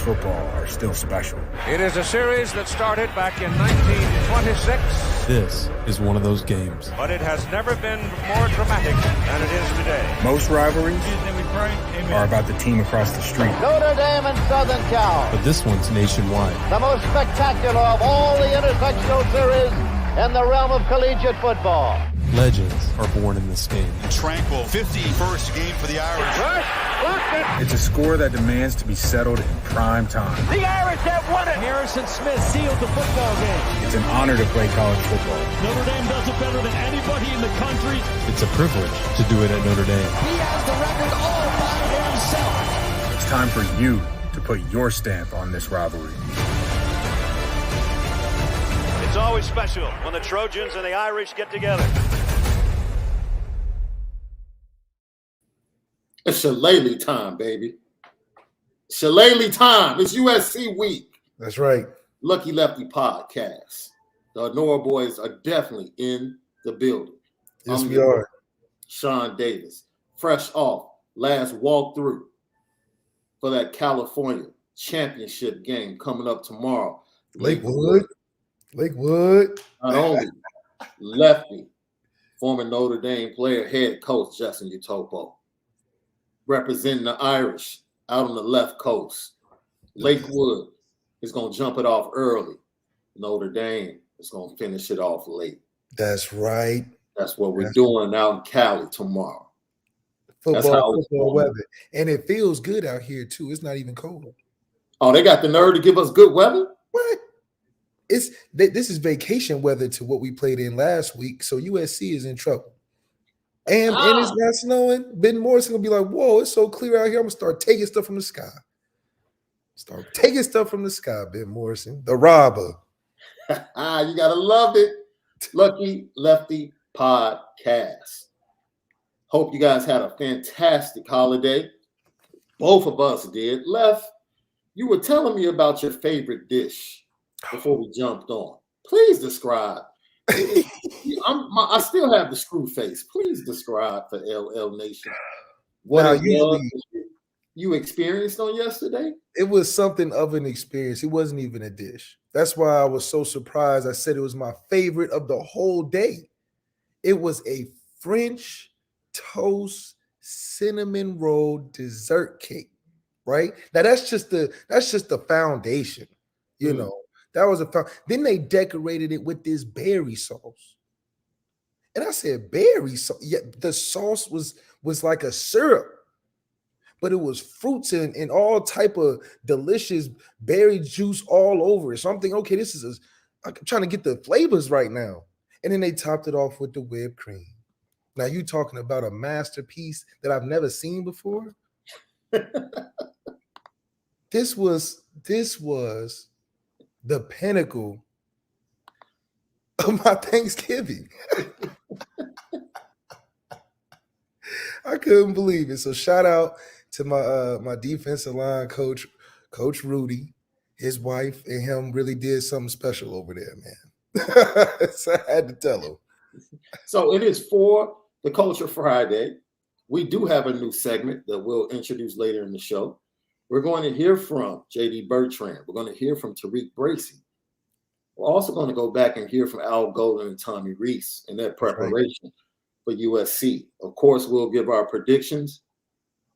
football are still special. It is a series that started back in 1926. This is one of those games. But it has never been more dramatic than it is today. Most rivalries are about the team across the street. Notre Dame and Southern Cal. But this one's nationwide. The most spectacular of all the intersectional series in the realm of collegiate football. Legends are born in this game. A tranquil 51st game for the Irish. It's a score that demands to be settled in prime time. The Irish have won it. Harrison Smith sealed the football game. It's an honor to play college football. Notre Dame does it better than anybody in the country. It's a privilege to do it at Notre Dame. He has the record all by himself. It's time for you to put your stamp on this rivalry. It's always special when the Trojans and the Irish get together. It's Shillelagh time, baby. Shillelagh time. It's USC week. That's right. Lucky Lefty podcast. The Onora boys are definitely in the building. Yes, we are. Shaun Davis, fresh off last walkthrough for that California championship game coming up tomorrow. Lakewood. Not only Lefty, former Notre Dame player, head coach Justin Utopo, representing the Irish out on the left coast. Lakewood is going to jump it off early. Notre Dame is going to finish it off late. That's right. That's what we're doing out in Cali tomorrow. Football weather. And it feels good out here, too. It's not even cold. Oh, they got the nerve to give us good weather? What? This is vacation weather to what we played in last week, so USC is in trouble. And it's not snowing. Ben Morrison gonna be like, "Whoa, it's so clear out here. I'm gonna start taking stuff from the sky." Ben Morrison, the robber. You gotta love it. Lucky Lefty podcast. Hope you guys had a fantastic holiday. Both of us did. Left, you were telling me about your favorite dish before we jumped on. Please describe. I still have the screw face. Please describe for LL Nation what you experienced on yesterday. It was something of an experience. It wasn't even a dish. That's why I was so surprised. I said it was my favorite of the whole day. It was a French toast cinnamon roll dessert cake. Right now, that's just the foundation. You know. That was then they decorated it with this berry sauce. And I said, berry sauce? Yeah, the sauce was like a syrup, but it was fruits and all type of delicious berry juice all over it. So I'm thinking, okay, I'm trying to get the flavors right now. And then they topped it off with the whipped cream. Now you talking about a masterpiece that I've never seen before? This was the pinnacle of my Thanksgiving. I couldn't believe it. So shout out to my defensive line coach, Coach Rudy. His wife and him really did something special over there, man. So I had to tell him. So it is for the Culture Friday. We do have a new segment that we'll introduce later in the show. We're going to hear from J.D. Bertrand. We're going to hear from Tariq Bracy. We're also going to go back and hear from Al Golden and Tommy Reese in their preparation for USC. Of course, we'll give our predictions.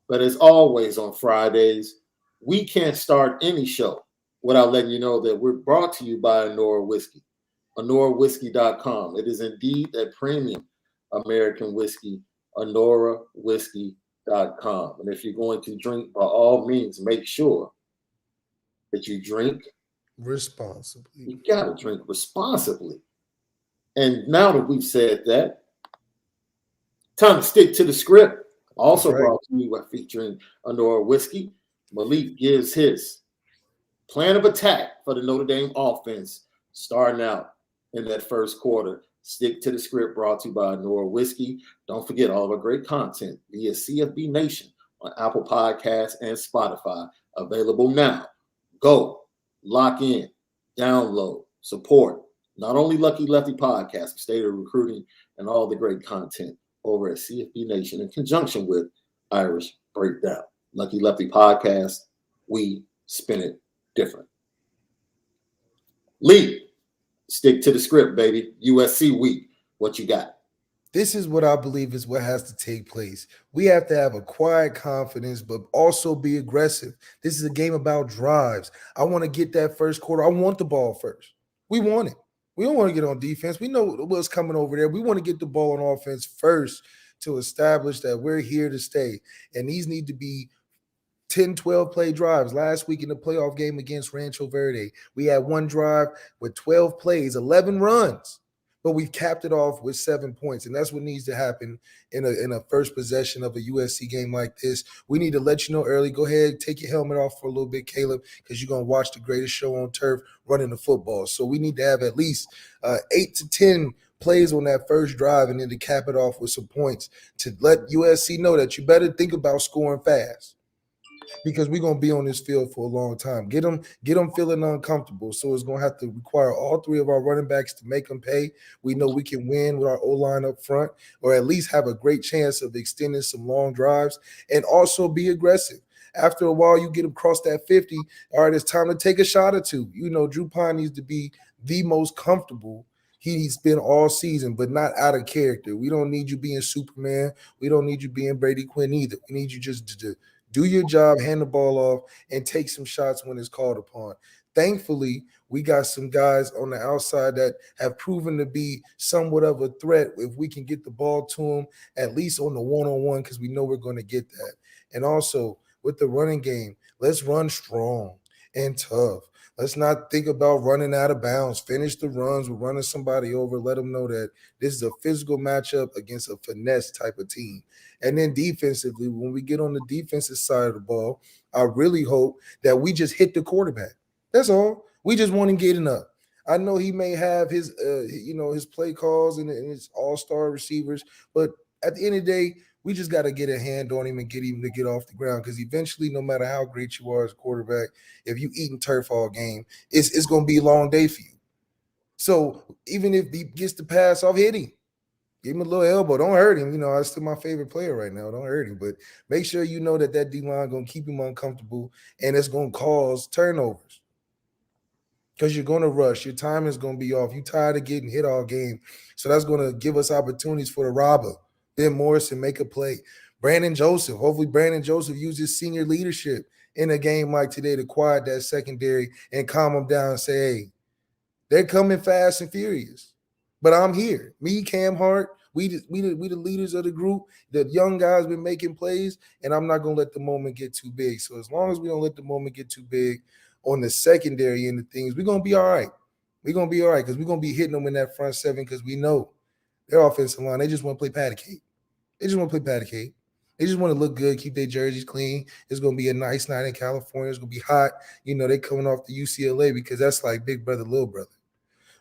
But as always on Fridays, we can't start any show without letting you know that we're brought to you by Onora Whiskey. OnoraWhiskey.com. It is indeed that premium American whiskey, OnoraWhiskey.com. And if you're going to drink, by all means, make sure that you drink responsibly. You got to drink responsibly. And now that we've said that, time to stick to the script. Also brought to you by featuring Onora Whiskey. Malik gives his plan of attack for the Notre Dame offense starting out in that first quarter. Stick to the script, brought to you by Onora Whiskey. Don't forget all of our great content via CFB Nation on Apple Podcasts and Spotify. Available now. Go, lock in, download, support not only Lucky Lefty Podcast, State of Recruiting, and all the great content over at CFB Nation in conjunction with Irish Breakdown. Lucky Lefty Podcast, we spin it different. Lee, stick to the script, baby. USC week. What you got? This is what I believe is what has to take place. We have to have a quiet confidence, but also be aggressive. This is a game about drives. I want to get that first quarter. I want the ball first. We want it. We don't want to get on defense. We know what's coming over there. We want to get the ball on offense first to establish that we're here to stay. And these need to be 10, 12 play drives. Last week in the playoff game against Rancho Verde, we had one drive with 12 plays, 11 runs. But we've capped it off with 7 points, and that's what needs to happen in a first possession of a USC game like this. We need to let you know early. Go ahead, take your helmet off for a little bit, Caleb, because you're going to watch the greatest show on turf running the football. So we need to have at least 8 to 10 plays on that first drive and then to cap it off with some points to let USC know that you better think about scoring fast, because we're going to be on this field for a long time. Get them feeling uncomfortable. So it's going to have to require all three of our running backs to make them pay. We know we can win with our O-line up front, or at least have a great chance of extending some long drives, and also be aggressive. After a while, you get them across that 50. All right, it's time to take a shot or two. You know, Drew Pine needs to be the most comfortable he's been all season, but not out of character. We don't need you being Superman. We don't need you being Brady Quinn either. We need you just to do your job, hand the ball off, and take some shots when it's called upon. Thankfully, we got some guys on the outside that have proven to be somewhat of a threat if we can get the ball to them, at least on the one-on-one, because we know we're going to get that. And also, with the running game, let's run strong and tough. Let's not think about running out of bounds. Finish the runs. We're running somebody over. Let them know that this is a physical matchup against a finesse type of team. And then defensively, when we get on the defensive side of the ball, I really hope that we just hit the quarterback. That's all. We just want him getting up. I know he may have his, his play calls and his all-star receivers, but at the end of the day, we just got to get a hand on him and get him to get off the ground, because eventually, no matter how great you are as a quarterback, if you eating turf all game, it's going to be a long day for you. So even if he gets the pass off, hit him. Give him a little elbow. Don't hurt him. You know, that's still my favorite player right now. Don't hurt him. But make sure you know that D-line going to keep him uncomfortable, and it's going to cause turnovers, because you're going to rush. Your time is going to be off. You're tired of getting hit all game. So that's going to give us opportunities for the robber. Ben Morrison make a play. Brandon Joseph. Hopefully Brandon Joseph uses senior leadership in a game like today to quiet that secondary and calm them down and say, hey, they're coming fast and furious, but I'm here. Me, Cam Hart, we the leaders of the group. The young guys been making plays, and I'm not going to let the moment get too big. So as long as we don't let the moment get too big on the secondary end of things, we're going to be all right. We're going to be all right, because we're going to be hitting them in that front seven, because we know their offensive line, they just want to play patty cake. They just want to play patty cake. They just want to look good, keep their jerseys clean. It's going to be a nice night in California. It's going to be hot. You know, they coming off the UCLA, because that's like big brother, little brother.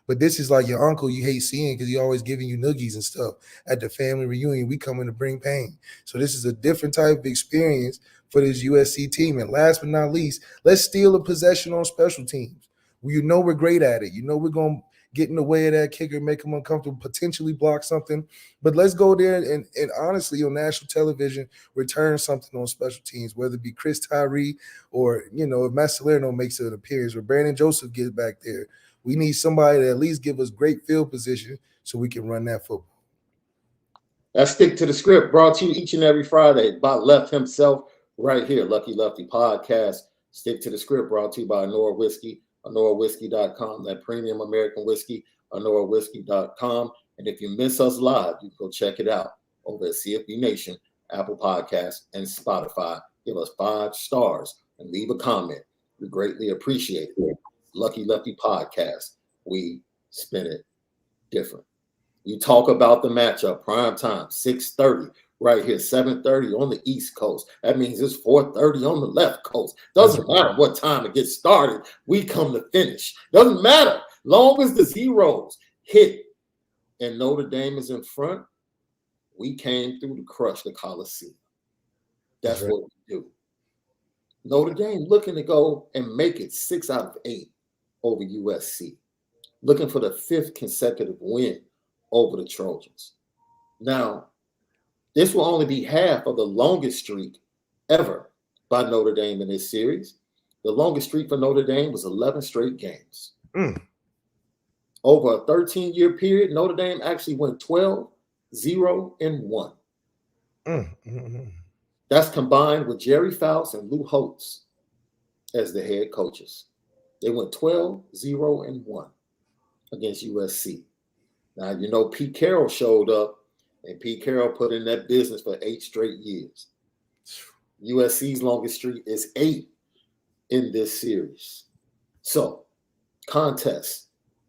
But this is like your uncle you hate seeing, because he always giving you noogies and stuff at the family reunion. We coming to bring pain. So this is a different type of experience for this USC team. And last but not least, let's steal a possession on special teams. You know we're great at it. You know we're going to get in the way of that kicker, make them uncomfortable, potentially block something. But let's go there and honestly, on national television, return something on special teams, whether it be Chris Tyree or, if Matt Salerno makes an appearance or Brandon Joseph gets back there. We need somebody to at least give us great field position so we can run that football. Let's stick to the script, brought to you each and every Friday by Left himself right here, Lucky Lefty Podcast. Stick to the script, brought to you by Onora Whiskey, OnoraWhiskey.com, that premium American whiskey, OnoraWhiskey.com. And if you miss us live, you can go check it out over at CFB Nation, Apple Podcasts, and Spotify. Give us 5 stars and leave a comment. We greatly appreciate it. Lucky Lefty Podcast. We spin it different. You talk about the matchup, prime time, 6:30 right here, 7:30 on the East Coast. That means it's 4:30 on the left coast. Doesn't matter what time it gets started. We come to finish. Doesn't matter. Long as the zeros hit and Notre Dame is in front, we came through to crush the Coliseum. That's what we do. Notre Dame looking to go and make it 6 out of 8 over USC. Looking for the 5th consecutive win over the Trojans. Now, this will only be half of the longest streak ever by Notre Dame in this series. The longest streak for Notre Dame was 11 straight games. Mm. Over a 13-year period, Notre Dame actually went 12-0-1. That's combined with Jerry Faust and Lou Holtz as the head coaches. They went 12-0-1 against USC. Now, you know, Pete Carroll showed up, and Pete Carroll put in that business for 8 straight years. USC's longest streak is 8 in this series. So, contest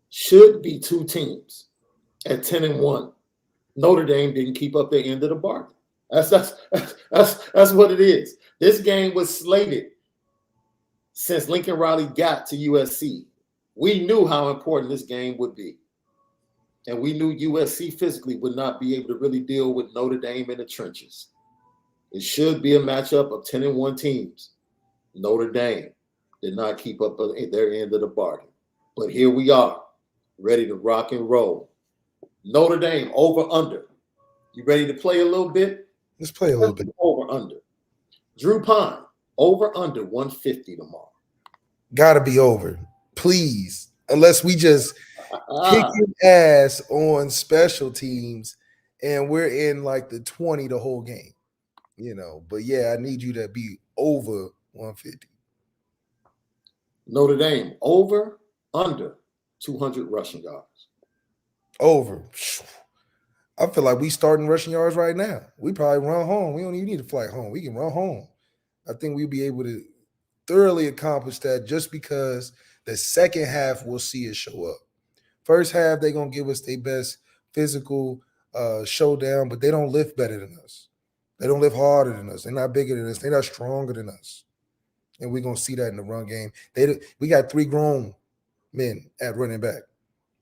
should be 2 teams at 10-1. Notre Dame didn't keep up their end of the bargain. That's what it is. This game was slated since Lincoln Riley got to USC. We knew how important this game would be. And we knew USC physically would not be able to really deal with Notre Dame in the trenches. It should be a matchup of 10-1 teams. Notre Dame did not keep up their end of the bargain. But here we are, ready to rock and roll. Notre Dame over under. You ready to play a little bit? Let's play a little bit. Over under. Drew Pine, over under 150 tomorrow. Gotta be over. Please. Unless we just kicking ass on special teams and we're in like the 20 the whole game. You know, but yeah, I need you to be over 150. Notre Dame, over, under 200 rushing yards. Over. I feel like we starting rushing yards right now. We probably run home. We don't even need to fly home. We can run home. I think we'll be able to thoroughly accomplish that just because the second half we'll see it show up. First half, they're going to give us their best physical showdown, but they don't lift better than us. They don't lift harder than us. They're not bigger than us. They're not stronger than us. And we're going to see that in the run game. We got 3 grown men at running back.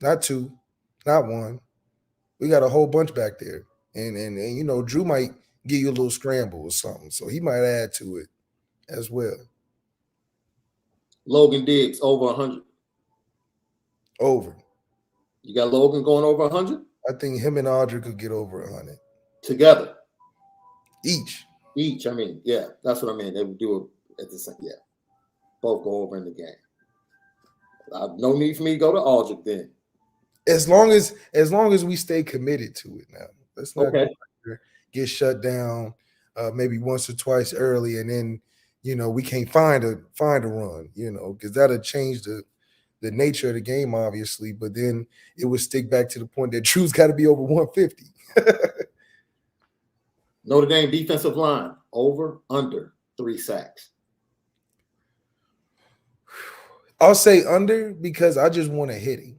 Not 2, not 1. We got a whole bunch back there. And you know, Drew might give you a little scramble or something. So he might add to it as well. Logan Diggs, over 100. Over. You got Logan going over 100? I think him and Audrey could get over 100. Together? Each, I mean, yeah, that's what I mean. They would do it at the same, yeah. Both go over in the game. No need for me to go to Aldrich then. As long as we stay committed to it now. Let's not get shut down maybe once or twice early, and then you know we can't find a run, you know, because that'll change the nature of the game, obviously. But then it would stick back to the point that Drew's got to be over 150. Notre Dame defensive line, over, under 3 sacks. I'll say under because I just want to hit him.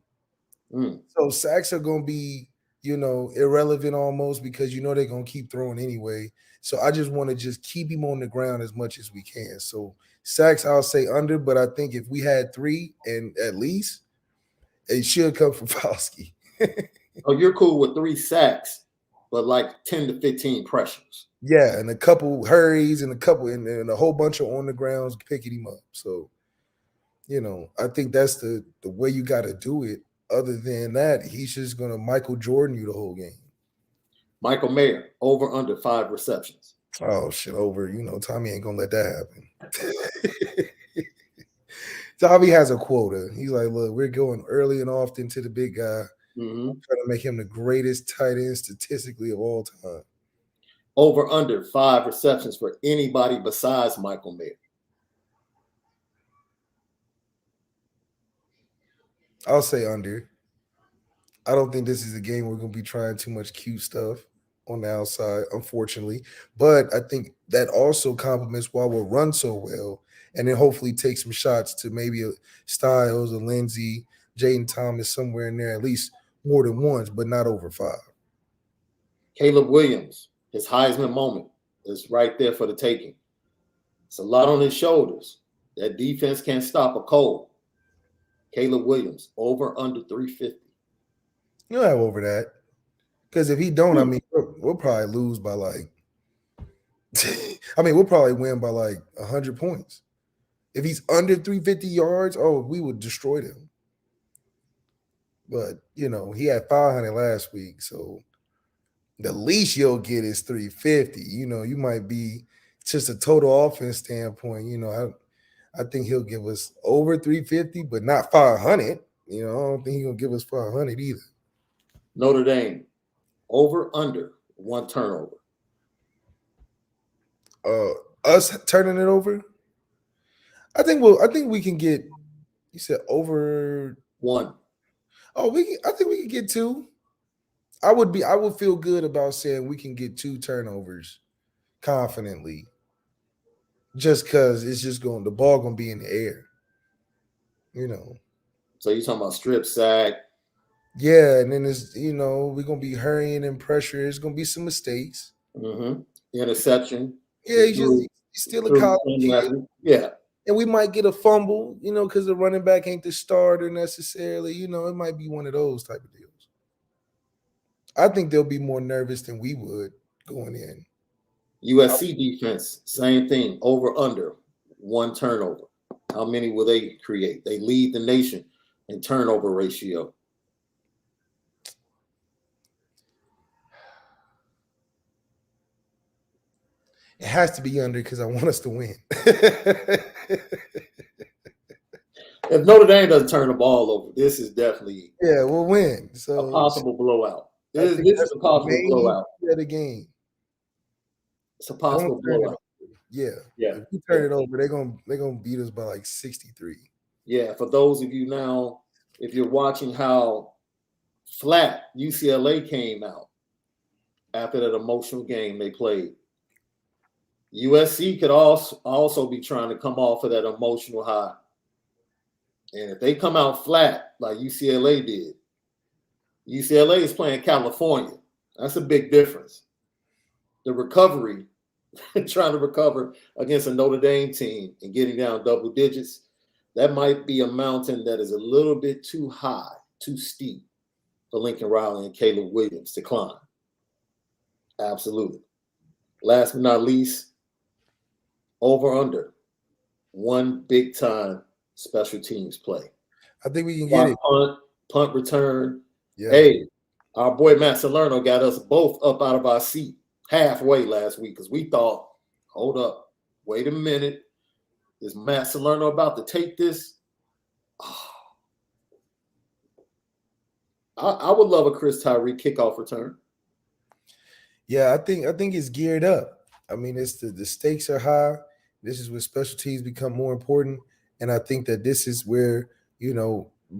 So sacks are going to be, you know, irrelevant almost because you know they're going to keep throwing anyway. So I just want to just keep him on the ground as much as we can. So sacks, I'll say under, but I think if we had 3 and at least, it should come from Fauski. Oh, you're cool with 3 sacks, but like 10 to 15 pressures. Yeah, and a couple hurries and a whole bunch of on the grounds picking him up. So, you know, I think that's the way you got to do it. Other than that, he's just going to Michael Jordan you the whole game. Michael Mayer, over, under 5 receptions. Oh, shit, over. You know, Tommy ain't going to let that happen. Tommy has a quota. He's like, look, we're going early and often to the big guy. I'm trying to make him the greatest tight end statistically of all time. Over, under 5 receptions for anybody besides Michael Mayer. I'll say under. I don't think this is a game we're going to be trying too much cute stuff on the outside, unfortunately. But I think that also complements why we'll run so well and then hopefully take some shots to maybe a Styles, a Lindsey, Jaden Thomas, somewhere in there, at least more than once, but not over 5. Caleb Williams, his Heisman moment is right there for the taking. It's a lot on his shoulders. That defense can't stop a cold. Caleb Williams, over, under 350. You'll have over that. Because if he don't, I mean, we'll probably lose by like we'll probably win by like 100 points. If he's under 350 yards, we would destroy them. But, you know, he had 500 last week, so the least you'll get is 350. You know, you might be just a total offense standpoint. You know, I think he'll give us over 350, but not 500. You know, I don't think he's going to give us 500 either. Notre Dame, over, under, 1 turnover. Us turning it over? I think we can get, you said over 1. Oh, I think we can get 2. I would feel good about saying we can get 2 turnovers confidently. Just because it's just the ball gonna be in the air. You know. So you're talking about strip sack. Yeah, and then it's, we're gonna be hurrying and pressure. There's gonna be some mistakes. Mm-hmm. Interception. Yeah, he's still a college kid. Yeah. And we might get a fumble, because the running back ain't the starter necessarily. It might be one of those type of deals. I think they'll be more nervous than we would going in. USC defense, same thing. Over, under, 1 turnover. How many will they create? They lead the nation in turnover ratio. It has to be under because I want us to win. If Notre Dame doesn't turn the ball over, this is definitely we'll win. So a possible blowout. This is a possible blowout. The game. It's a possible blowout. Yeah. Yeah. If we turn it over, they're gonna beat us by like 63. Yeah. For those of you now, if you're watching how flat UCLA came out after that emotional game they played, USC could also be trying to come off of that emotional high. And if they come out flat like UCLA did, UCLA is playing California. That's a big difference. The recovery, trying to recover against a Notre Dame team and getting down double digits, that might be a mountain that is a little bit too high, too steep for Lincoln Riley and Caleb Williams to climb. Absolutely. Last but not least, over under, 1 big time special teams play. I think we can get it. Punt return. Yeah. Hey, our boy Matt Salerno got us both up out of our seat halfway last week because we thought, hold up, wait a minute. Is Matt Salerno about to take this? Oh. I would love a Chris Tyree kickoff return. Yeah, I think it's geared up. I mean, it's the stakes are high. This is where special teams become more important. And I think that this is where,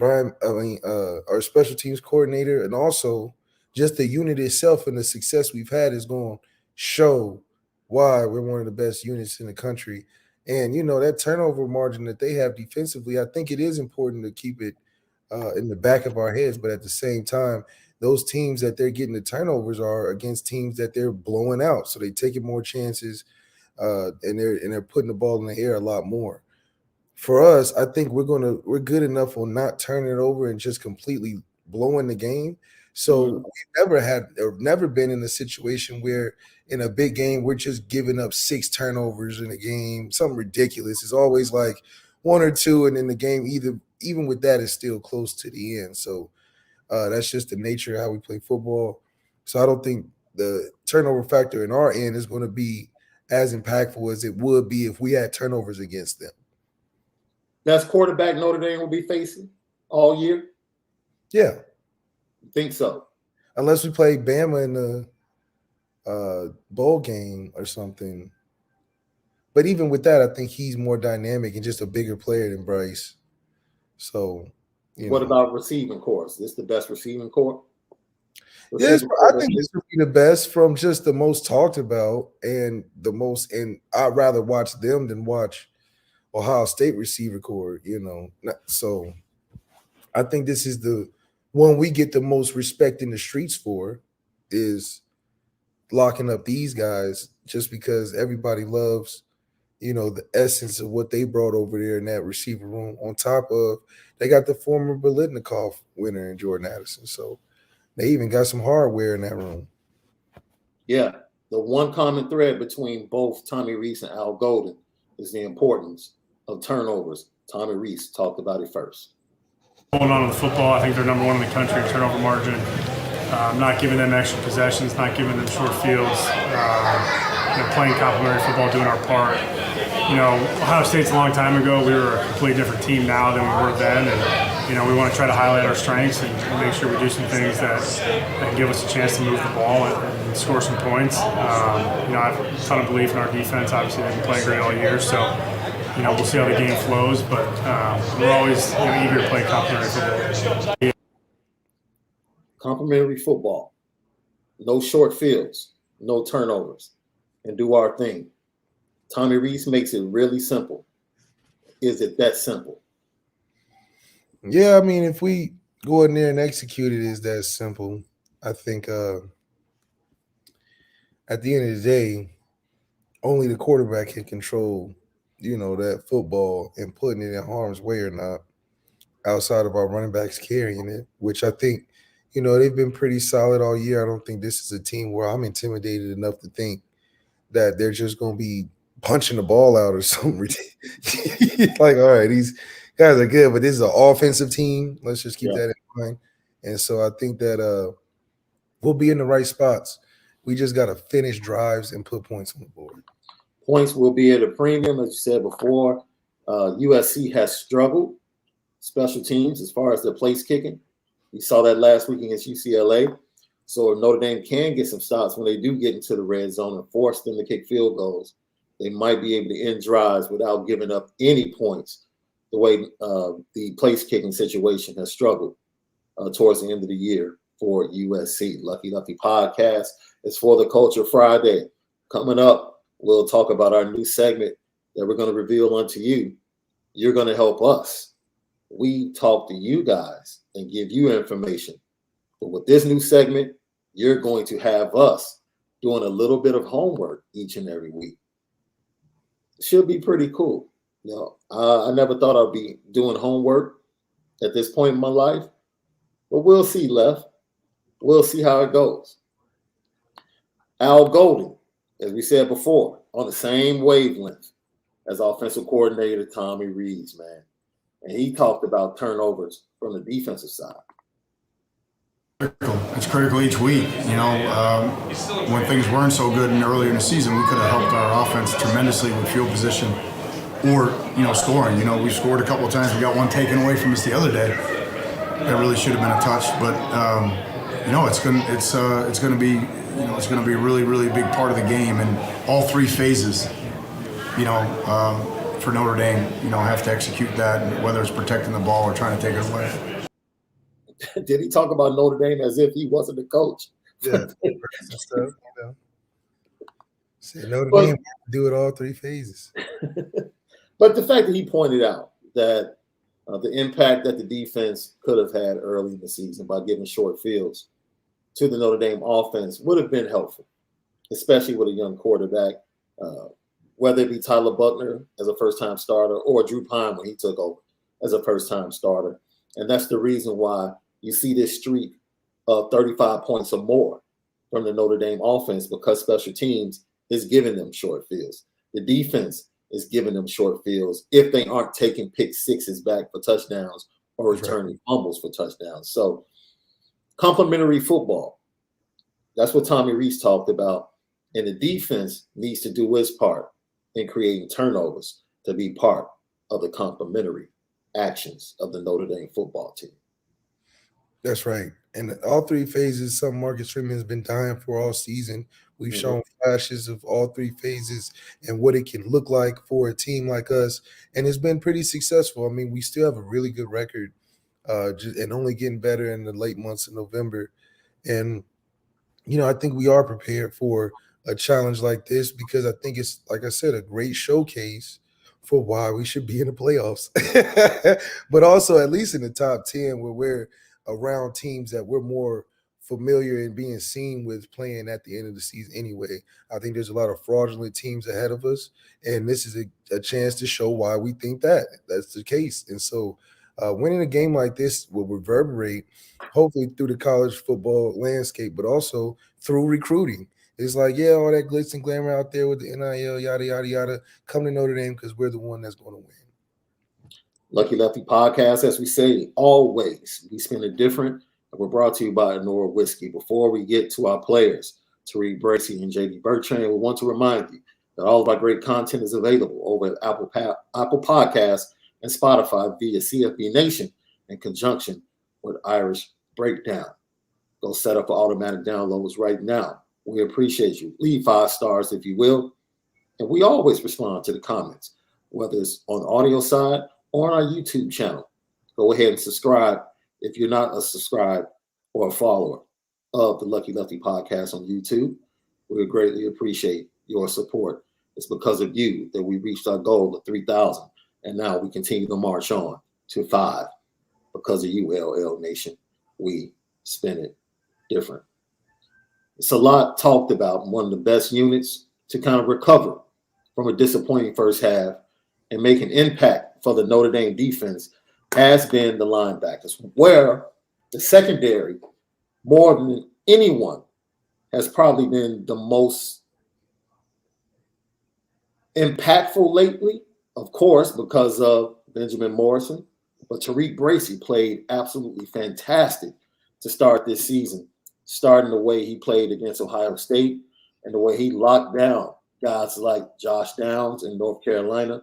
our special teams coordinator and also just the unit itself and the success we've had is going to show why we're one of the best units in the country. And, that turnover margin that they have defensively, I think it is important to keep it in the back of our heads. But at the same time, those teams that they're getting the turnovers are against teams that they're blowing out. So they're taking more chances and they're putting the ball in the air a lot more. For us, I think we're good enough on not turning it over and just completely blowing the game. So we've never been in a situation where in a big game we're just giving up 6 turnovers in a game, something ridiculous. It's always like 1 or 2, and then the game even with that is still close to the end. So that's just the nature of how we play football. So I don't think the turnover factor in our end is going to be as impactful as it would be if we had turnovers against them. That's quarterback Notre Dame will be facing all year? Yeah. Think so. Unless we play Bama in the bowl game or something. But even with that, I think he's more dynamic and just a bigger player than Bryce. So, what about receiving corps? Is this the best receiving corps? Yes, I think this would be the best from just the most talked about and the most. And I'd rather watch them than watch Ohio State receiver corps, So I think this is the one we get the most respect in the streets for, is locking up these guys just because everybody loves, the essence of what they brought over there in that receiver room. On top of, they got the former Biletnikoff winner in Jordan Addison. So they even got some hardware in that room. Yeah. The one common thread between both Tommy Rees and Al Golden is the importance of turnovers. Tommy Rees talked about it first. Going on with football, I think they're number 1 in the country in turnover margin. Not giving them extra possessions, not giving them short fields, playing complementary football, doing our part. Ohio State's a long time ago. We were a completely different team now than we were then, and we want to try to highlight our strengths and make sure we do some things that give us a chance to move the ball and score some points. I have a ton of belief in our defense. Obviously, they've been playing great all year, so we'll see how the game flows. But we're always eager to play complementary football. Complementary football, no short fields, no turnovers, and do our thing. Tommy Rees makes it really simple. Is it that simple? Yeah, I mean, if we go in there and execute it, is that simple. I think at the end of the day, only the quarterback can control, that football and putting it in harm's way or not, outside of our running backs carrying it, which I think, they've been pretty solid all year. I don't think this is a team where I'm intimidated enough to think that they're just going to be punching the ball out or something. Like, all right, these guys are good, but this is an offensive team. Let's just keep that in mind. And so I think that we'll be in the right spots. We just got to finish drives and put points on the board. Points will be at a premium, as you said before. USC has struggled special teams as far as their place kicking. We saw that last week against UCLA. So if Notre Dame can get some stops when they do get into the red zone and force them to kick field goals, they might be able to end drives without giving up any points, the way the place kicking situation has struggled towards the end of the year for USC. Lucky Lefty podcast is for the Culture Friday. Coming up, we'll talk about our new segment that we're going to reveal unto you. You're going to help us. We talk to you guys and give you information. But with this new segment, you're going to have us doing a little bit of homework each and every week. Should be pretty cool. I never thought I'd be doing homework at this point in my life, but we'll see, Left. We'll see how it goes. Al Golden, as we said before, on the same wavelength as offensive coordinator Tommy Rees, man. And he talked about turnovers from the defensive side. It's critical each week. When things weren't so good earlier in the season, we could have helped our offense tremendously with field position or, scoring. We scored a couple of times. We got one taken away from us the other day. That really should have been a touch. But, it's going to be a really, really big part of the game. And all three phases, for Notre Dame, have to execute that, whether it's protecting the ball or trying to take it away. Did he talk about Notre Dame as if he wasn't the coach? Yeah. Said Notre Dame do it all three phases. But the fact that he pointed out that the impact that the defense could have had early in the season by giving short fields to the Notre Dame offense would have been helpful, especially with a young quarterback, whether it be Tyler Buckner as a first-time starter or Drew Pine when he took over as a first-time starter. And that's the reason why you see this streak of 35 points or more from the Notre Dame offense, because special teams is giving them short fields. The defense is giving them short fields if they aren't taking pick sixes back for touchdowns or returning fumbles for touchdowns. So complementary football, that's what Tommy Rees talked about. And the defense needs to do its part in creating turnovers to be part of the complementary actions of the Notre Dame football team. That's right. And all three phases, something Marcus Freeman has been dying for all season. We've shown flashes of all three phases and what it can look like for a team like us. And it's been pretty successful. I mean, we still have a really good record and only getting better in the late months of November. And, I think we are prepared for a challenge like this because I think it's, like I said, a great showcase for why we should be in the playoffs. But also at least in the top 10 where we're around teams that we're more familiar in being seen with playing at the end of the season anyway. I think there's a lot of fraudulent teams ahead of us, and this is a chance to show why we think that's the case. And so winning a game like this will reverberate hopefully through the college football landscape, but also through recruiting. It's like, yeah, all that glitz and glamour out there with the NIL, yada, yada, yada, come to Notre Dame because we're the one that's going to win. Lucky Lefty podcast, as we say, always we spin it different. We're brought to you by Onora Whiskey. Before we get to our players, Tariq Bracy and JD Bertrand, we want to remind you that all of our great content is available over at Apple Podcasts and Spotify via CFB Nation in conjunction with Irish Breakdown. Go set up for automatic downloads right now. We appreciate you. Leave 5 stars if you will. And we always respond to the comments, whether it's on the audio side or on our YouTube channel. Go ahead and subscribe if you're not a subscriber or a follower of the Lucky Lefty podcast on YouTube. We would greatly appreciate your support. It's because of you that we reached our goal of 3,000. And now we continue to march on to 5. Because of you, LL Nation, we spin it different. It's a lot talked about. One of the best units to kind of recover from a disappointing first half and make an impact for the Notre Dame defense has been the linebackers, where the secondary, more than anyone, has probably been the most impactful lately, of course, because of Benjamin Morrison. But Tariq Bracy played absolutely fantastic to start this season, starting the way he played against Ohio State and the way he locked down guys like Josh Downs in North Carolina,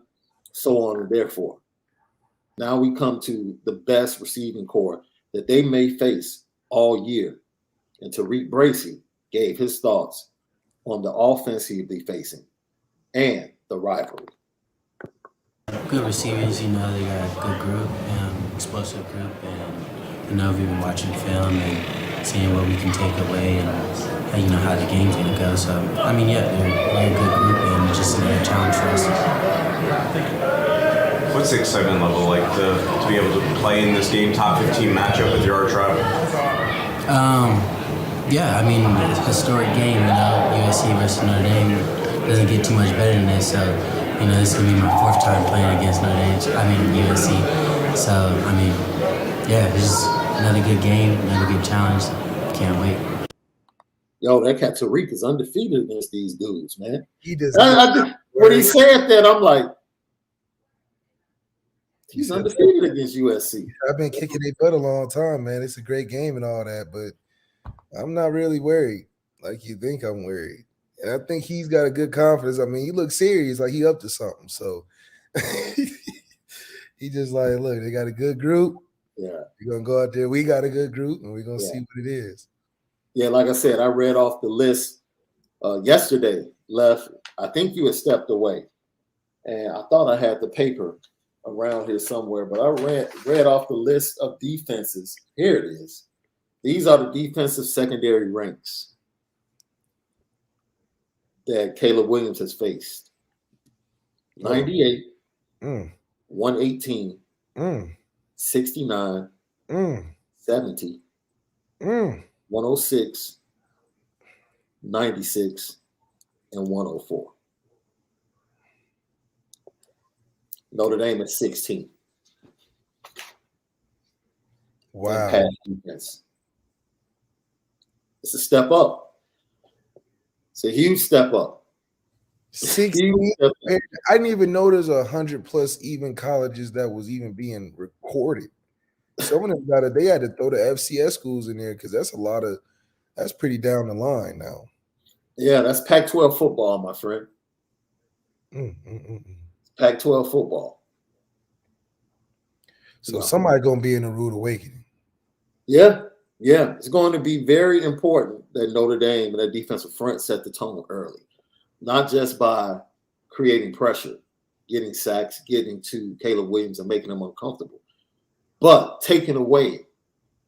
so on and therefore. Now we come to the best receiving core that they may face all year. And Tariq Bracy gave his thoughts on the offense he'll be facing and the rivalry. Good receivers, they got a good group, explosive group, and we've been watching film and seeing what we can take away and how the game's gonna go. So they're a good group and just another challenge for us. What's the excitement level like to be able to play in this game, top 15 matchup with your arch rival? It's a historic game. USC versus Notre Dame doesn't get too much better than this. So this is gonna be my 4th time playing against USC. So it's just another good game, another good challenge. Can't wait. Yo, that cat Tariq is undefeated against these dudes, man. He does. When he said that, I'm like, he's undefeated against USC. I've been kicking their butt a long time, man. It's a great game and all that, but I'm not really worried like you think I'm worried. And I think he's got a good confidence. I mean, he looks serious, like he up to something. So he just like, look, they got a good group. Yeah. We're going to go out there. We got a good group, and we're going to see what it is. Yeah, like I said, I read off the list yesterday, Left. I think you had stepped away. And I thought I had the paper around here somewhere, but I read off the list of defenses. Here it is. These are the defensive secondary ranks that Caleb Williams has faced. 98, 118, 69, 70, 106, 96, and 104. Notre Dame at 16. Wow. Pass defense. It's a step up. It's a huge step up. 16. I didn't even know there's 100+ even colleges that was even being recorded. Some of them they had to throw the FCS schools in there because that's pretty down the line now. Yeah, that's Pac-12 football, my friend. Pac-12 football. So somebody gonna be in a rude awakening. Yeah. It's going to be very important that Notre Dame and that defensive front set the tone early, not just by creating pressure, getting sacks, getting to Caleb Williams and making him uncomfortable, but taking away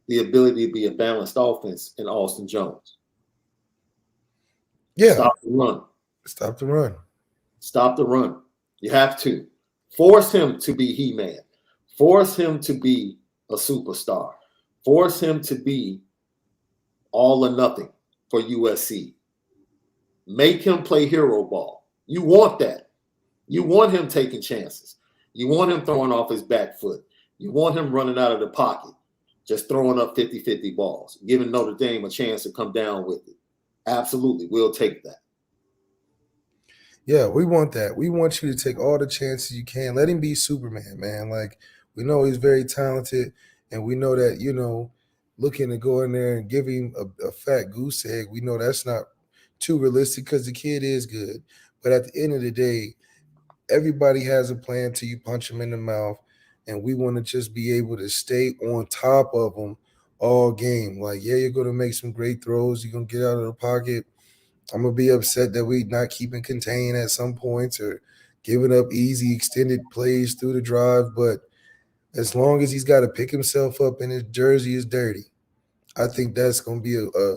the ability to be a balanced offense in Austin Jones. Yeah. Stop the run. Stop the run. You have to. Force him to be He-Man. Force him to be a superstar. Force him to be all or nothing for USC. Make him play hero ball. You want that. You want him taking chances. You want him throwing off his back foot. You want him running out of the pocket, just throwing up 50-50 balls, giving Notre Dame a chance to come down with it. Absolutely. We'll take that. Yeah, we want that. We want you to take all the chances you can. Let him be Superman, man. Like, we know he's very talented, and we know that, looking to go in there and give him a fat goose egg, we know that's not too realistic because the kid is good. But at the end of the day, everybody has a plan till you punch them in the mouth, and we want to just be able to stay on top of them all game. Like, yeah, you're going to make some great throws. You're going to get out of the pocket. I'm going to be upset that we're not keeping contained at some points or giving up easy extended plays through the drive. But as long as he's got to pick himself up and his jersey is dirty, I think that's going to be a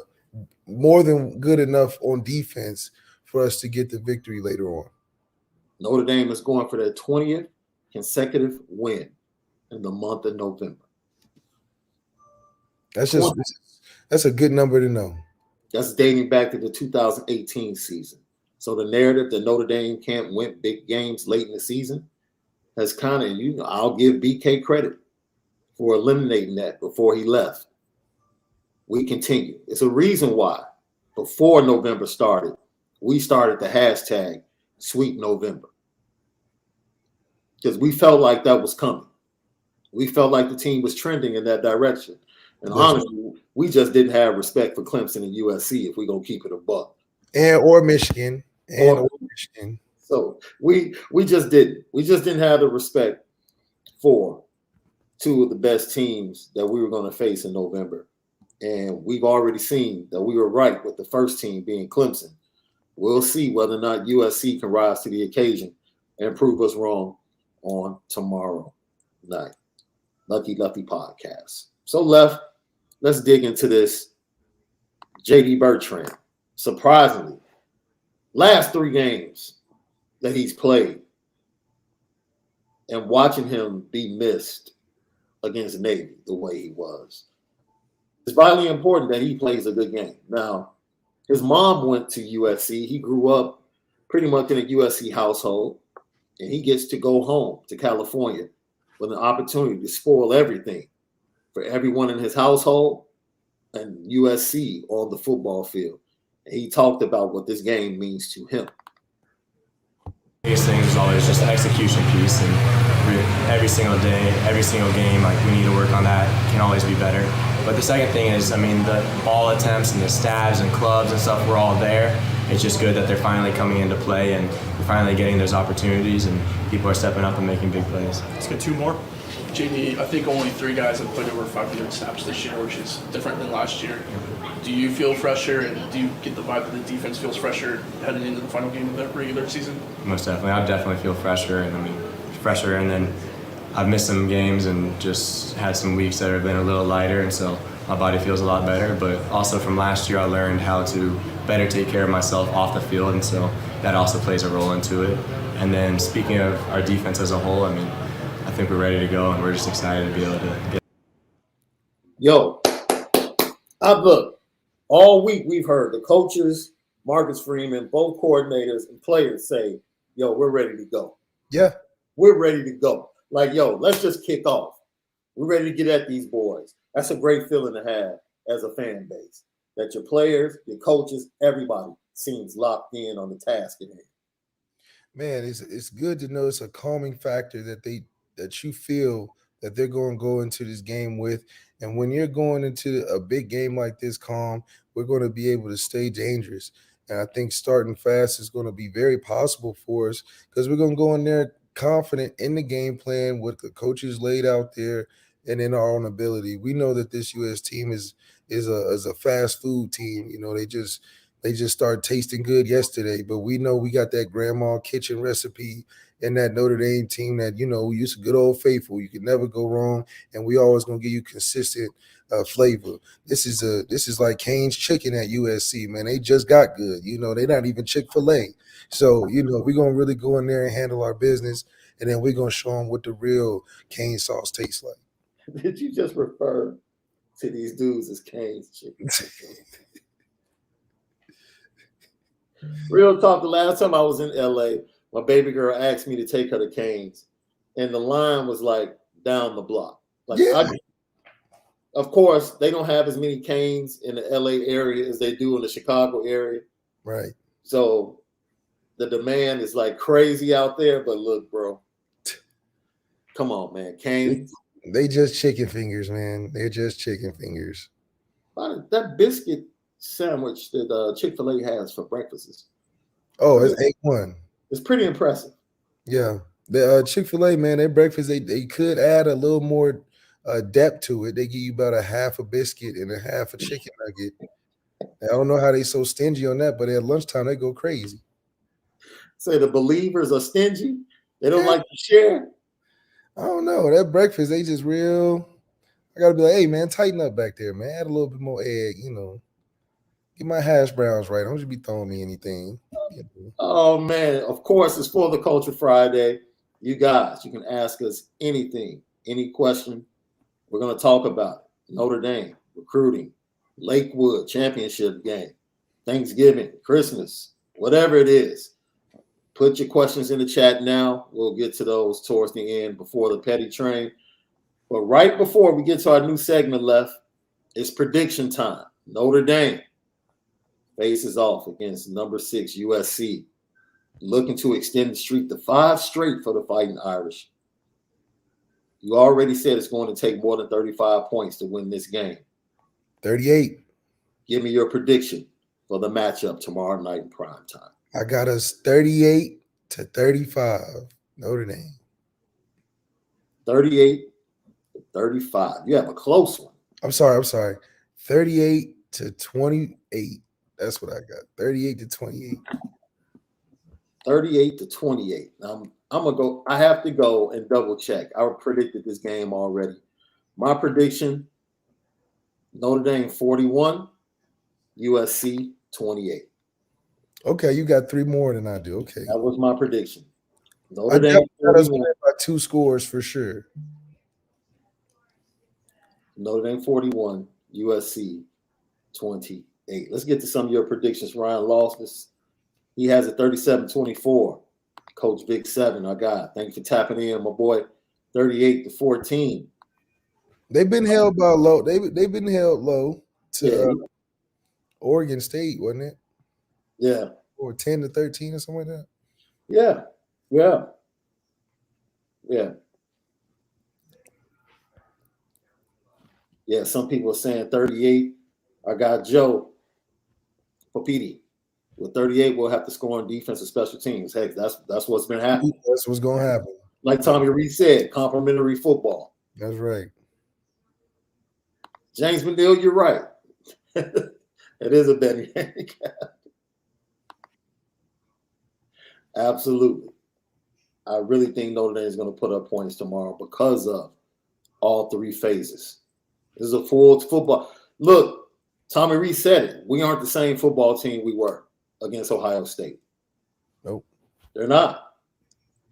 more than good enough on defense for us to get the victory later on. Notre Dame is going for their 20th consecutive win in the month of November. That's a good number to know. That's dating back to the 2018 season. So the narrative that Notre Dame can't win big games late in the season has kind of, I'll give BK credit for eliminating that before he left. We continue. It's a reason why before November started, we started the hashtag Sweet November. Because we felt like that was coming. We felt like the team was trending in that direction. And honestly, we just didn't have respect for Clemson and USC if we're going to keep it a buck. Or Michigan. Michigan. So we just didn't. We just didn't have the respect for two of the best teams that we were going to face in November. And we've already seen that we were right with the first team being Clemson. We'll see whether or not USC can rise to the occasion and prove us wrong on tomorrow night. Lucky Lefty podcast. So, let's dig into this. JD Bertrand, surprisingly, last 3 games that he's played and watching him be missed against Navy the way he was, it's vitally important that he plays a good game. Now, his mom went to USC. He grew up pretty much in a USC household, and he gets to go home to California with an opportunity to spoil everything for everyone in his household and USC on the football field. And he talked about what this game means to him. Biggest thing is always just an execution piece, and every single day, every single game, like, we need to work on that. Can always be better. But the second thing is, I mean, the ball attempts and the stabs and clubs and stuff were all there. It's just good that they're finally coming into play and we're finally getting those opportunities and people are stepping up and making big plays. Let's get 2 more. JD, I think only 3 guys have played over 500 snaps this year, which is different than last year. Do you feel fresher, and do you get the vibe that the defense feels fresher heading into the final game of the regular season? Most definitely. I definitely feel fresher, and then I've missed some games and just had some weeks that have been a little lighter, and so my body feels a lot better. But also from last year, I learned how to better take care of myself off the field, and so that also plays a role into it. And then speaking of our defense as a whole, I mean, I think we're ready to go, and we're just excited to be able to get. Yo, look, all week we've heard the coaches, Marcus Freeman, both coordinators and players say, yo, we're ready to go. Yeah. We're ready to go. Like, yo, let's just kick off. We're ready to get at these boys. That's a great feeling to have as a fan base, that your players, your coaches, everybody seems locked in on the task at hand. Man, it's good to know it's a calming factor that you feel that they're going to go into this game with. And when you're going into a big game like this calm, we're going to be able to stay dangerous. And I think starting fast is going to be very possible for us because we're going to go in there confident in the game plan, what the coaches laid out there, and in our own ability. We know that this U.S. team is a fast food team. You know, they just started tasting good yesterday, but we know we got that grandma kitchen recipe and that Notre Dame team that, you know, we used to good old faithful. You could never go wrong, and we always gonna give you consistent flavor. This is like Cane's chicken at USC, man. They just got good. You know, they're not even Chick-fil-A. So, you know, we're gonna really go in there and handle our business, and then we're gonna show them what the real cane sauce tastes like. Did you just refer to these dudes as Cane's chicken? Real talk, the last time I was in LA, my baby girl asked me to take her to Cane's, and the line was like down the block. Like, yeah. Of course, they don't have as many Cane's in the LA area as they do in the Chicago area. Right. So the demand is like crazy out there. But look, bro, come on, man. Cane's. They just chicken fingers, man. They're just chicken fingers. That biscuit sandwich that Chick-fil-A has for breakfasts Oh, it's 8-1. It's pretty impressive. Yeah. The Chick-fil-A, man, their breakfast, they could add a little more depth to it. They give you about a half a biscuit and a half a chicken nugget. I don't know how they so stingy on that, but at lunchtime they go crazy. Say the believers are stingy. They don't like to share. I don't know. That breakfast, they just real. I gotta be like, hey man, tighten up back there, man. Add a little bit more egg, Get my hash browns right. Don't you be throwing me anything. Oh man, of course, it's For the Culture Friday. You guys, you can ask us anything, any question. We're gonna talk about it. Notre Dame, recruiting, Lakewood championship game, Thanksgiving, Christmas, whatever it is. Put your questions in the chat now. We'll get to those towards the end before the petty train. But right before we get to our new segment left, it's prediction time. Notre Dame faces off against number 6 USC, looking to extend the streak to 5 straight for the Fighting Irish. You already said it's going to take more than 35 points to win this game. 38. Give me your prediction for the matchup tomorrow night in prime time. I got us 38-35, Notre Dame. 38-35. You have a close one. I'm sorry. 38-28. That's what I got. 38-28. 38-28. I'm gonna go. I have to go and double check. I predicted this game already. My prediction: Notre Dame 41, USC 28. Okay, you got 3 more than I do. Okay, that was my prediction. Notre Dame got us by 2 scores for sure. Notre Dame 41, USC 28. Let's get to some of your predictions. Ryan Loftus, he has a 37-24. Coach Vic 7, our guy. Thank you for tapping in, my boy. 38-14. They've been held by low. They've been held low to Oregon State, wasn't it? Yeah. Or 10-13 or something like that. Yeah. Yeah, some people are saying 38. I got Joe Popiti. With 38, we'll have to score on defense and special teams. Heck, that's what's been happening. That's what's going to happen. Like Tommy Reed said, complimentary football. That's right. James McNeil, you're right. It is a betting handicap. Absolutely. I really think Notre Dame is going to put up points tomorrow because of all 3 phases. This is a full football. Look, Tommy Reed said it. We aren't the same football team we were against Ohio State. Nope. They're not.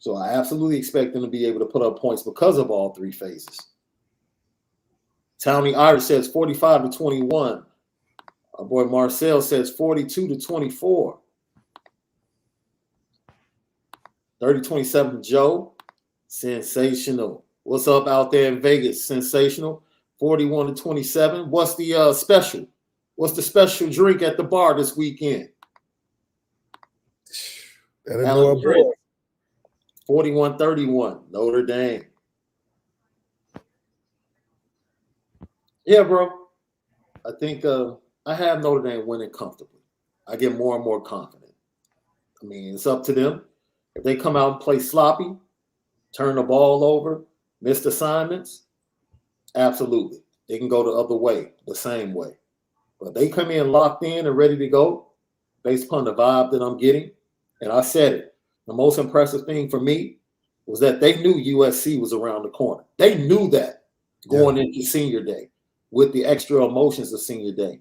So I absolutely expect them to be able to put up points because of all 3 phases. Townie Irish says 45-21. Our boy Marcel says 42-24. 30-27 Joe. Sensational. What's up out there in Vegas? Sensational. 41-27. What's the special? What's the special drink at the bar this weekend? 41-31. Notre Dame. Yeah, bro. I think I have Notre Dame winning comfortably. I get more and more confident. I mean, it's up to them. If they come out and play sloppy, turn the ball over, missed assignments, absolutely. They can go the other way, the same way. But they come in locked in and ready to go based upon the vibe that I'm getting. And I said it. The most impressive thing for me was that they knew USC was around the corner. They knew that going into senior day with the extra emotions of senior day.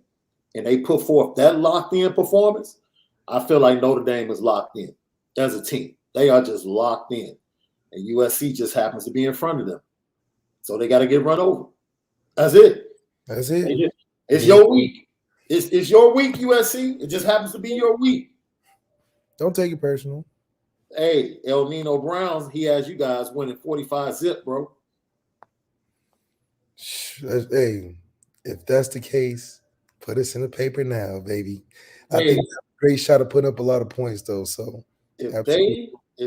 And they put forth that locked-in performance. I feel like Notre Dame is locked in as a team. They are just locked in. And USC just happens to be in front of them. So they got to get run over. That's it. That's it. It's your week. It's your week, USC. It just happens to be your week. Don't take it personal. Hey, El Nino Browns, he has you guys winning 45-0, bro. Hey, if that's the case, put us in the paper now, baby. I think that's a great shot of putting up a lot of points, though. So if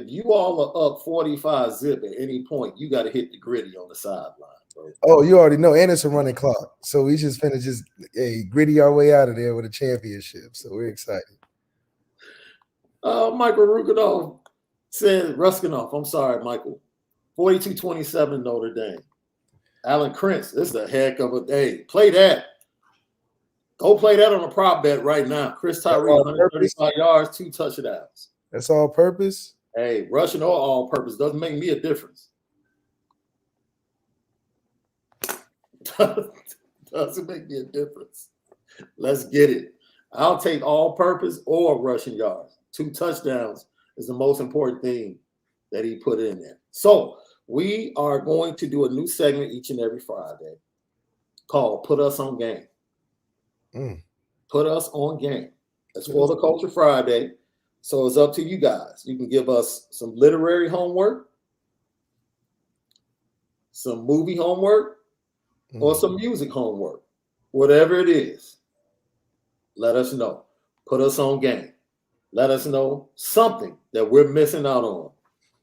you all are up 45-0 at any point, you got to hit the gritty on the sideline, bro. Oh, you already know, and it's a running clock. So we just finna gritty our way out of there with a championship. So we're excited. Michael Ruskinoff said, I'm sorry, Michael. 42-27 Notre Dame. Alan Krentz, this is a heck of a day. Play that. Go play that on a prop bet right now. Chris Tyree, 135 yards, 2 touchdowns. That's all purpose? Hey, rushing or all purpose doesn't make me a difference. Doesn't make me a difference. Let's get it. I'll take all purpose or rushing yards. 2 touchdowns is the most important thing that he put in there. So we are going to do a new segment each and every Friday called Put Us on Game. Put Us on Game. It's for the Culture Friday. So it's up to you guys. You can give us some literary homework, some movie homework, or some music homework. Whatever it is, let us know. Put us on game. Let us know something that we're missing out on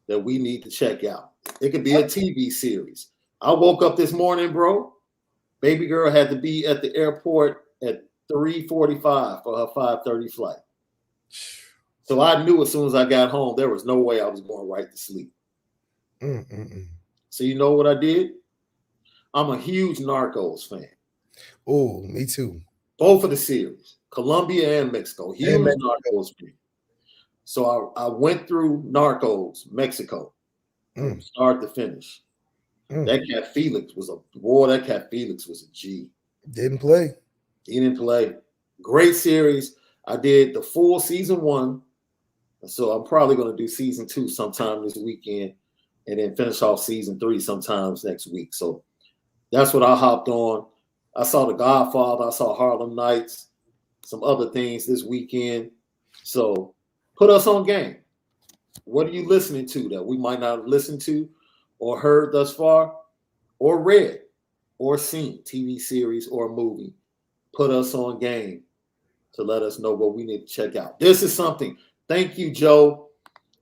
that we need to check out. It could be a TV series. I woke up this morning, bro. Baby girl had to be at the airport at 3:45 for her 5:30 flight. So I knew as soon as I got home, there was no way I was going right to sleep. So you know what I did? I'm a huge Narcos fan. Oh, me too. Both of the series, Colombia and Mexico. Huge Narcos fan. So I went through Narcos, Mexico, from start to finish. That cat Felix was a G. Didn't play. He didn't play. Great series. I did the full season 1. So I'm probably going to do season 2 sometime this weekend and then finish off season 3 sometimes next week. So that's what I hopped on. I saw The Godfather. I saw Harlem Nights, some other things this weekend. So put us on game. What are you listening to that we might not have listened to or heard thus far or read or seen, TV series or movie? Put us on game to let us know what we need to check out. This is something. Thank you, Joe.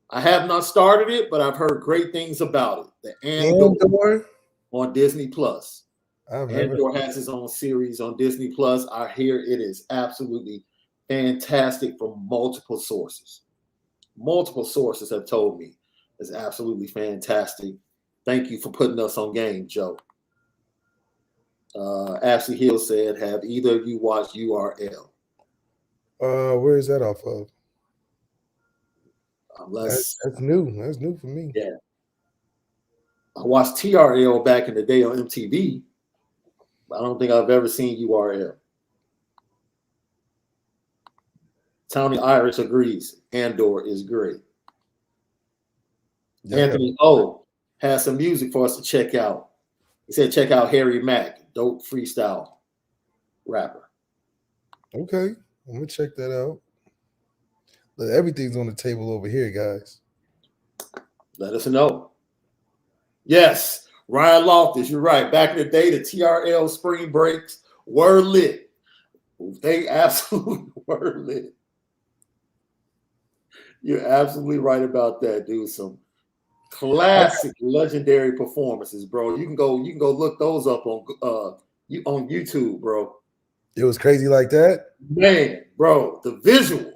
I have not started it, but I've heard great things about it. The Andor on Disney Plus. Andor has his own series on Disney Plus. I hear it is absolutely fantastic from multiple sources. Multiple sources have told me it's absolutely fantastic. Thank you for putting us on game, Joe. Ashley Hill said, have either of you watched URL? Where is that off of? That's new. That's new for me. Yeah. I watched TRL back in the day on MTV. I don't think I've ever seen URL. Tony Irish agrees. Andor is great. Yeah. Anthony O has some music for us to check out. He said, check out Harry Mack, dope freestyle rapper. Okay. I'm going to check that out. Look, everything's on the table over here, guys. Let us know. Yes, Ryan Loftus, you're right. Back in the day, the TRL spring breaks were lit. They absolutely were lit. You're absolutely right about that, dude. Some classic, legendary performances, bro. You can go look those up on YouTube, bro. It was crazy like that, man, bro. The visual.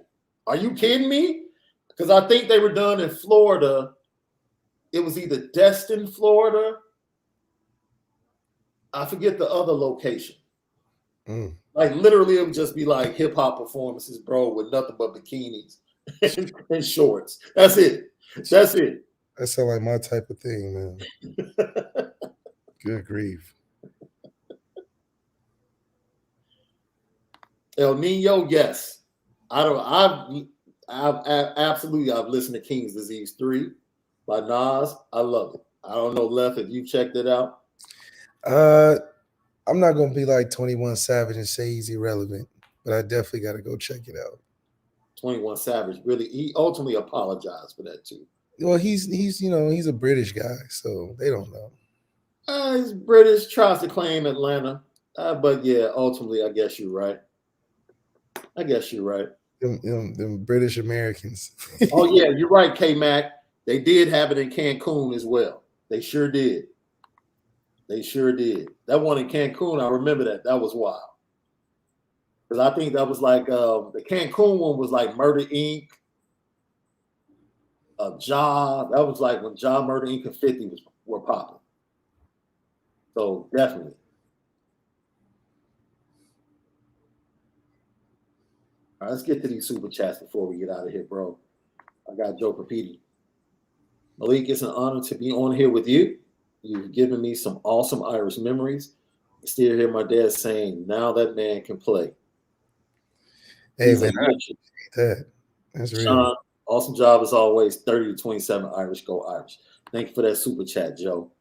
Are you kidding me? Because I think they were done in Florida. It was either Destin, Florida. I forget the other location. Like literally, it would just be like hip hop performances, bro, with nothing but bikinis and shorts. That's it. That's it. That sounds like my type of thing, man. Good grief. El Nino, yes. I've listened to King's Disease 3 by Nas. I love it. I don't know, Left, if you checked it out. I'm not gonna be like 21 Savage and say he's irrelevant, but I definitely gotta go check it out. 21 Savage, really, he ultimately apologized for that too. Well, he's he's a British guy, so they don't know. He's British, tries to claim Atlanta. But yeah, ultimately, I guess you're right. Them British Americans. Oh yeah, you're right, K-Mac. They did have it in Cancun as well. They sure did. That one in Cancun, I remember that. That was wild. Because I think that was like the Cancun one was like Murder Inc. Ja. That was like when Ja Murder Inc. and 50 were popping. So definitely. All right, let's get to these super chats before we get out of here, bro. I got Joe Papiti. Malik, it's an honor to be on here with you. You've given me some awesome Irish memories. I still hear my dad saying, now that man can play. Hey, man, I appreciate that. That's real. Shaun, awesome job as always. 30 to 27 Irish, go Irish. Thank you for that super chat, Joe.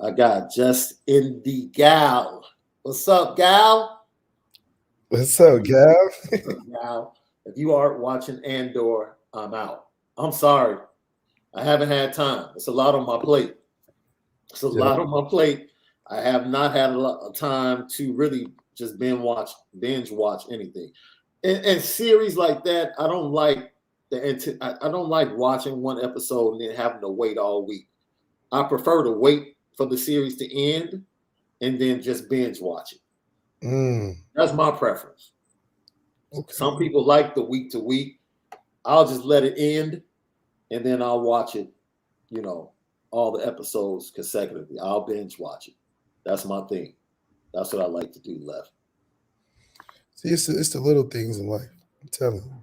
I got Just in the Gal. What's up, Gal? What's up, Gal? Gal, if you aren't watching Andor, I'm out. I'm sorry. I haven't had time. It's a lot on my plate. I have not had a lot of time to really just binge watch anything. And series like that, I don't like I don't like watching one episode and then having to wait all week. I prefer to wait for the series to end and then just binge watch it. That's my preference. Okay. Some people like the week to week. I'll just let it end and then I'll watch it, all the episodes consecutively. I'll binge watch it. That's my thing. That's what I like to do, Left. See, it's the little things in life. I'm telling you.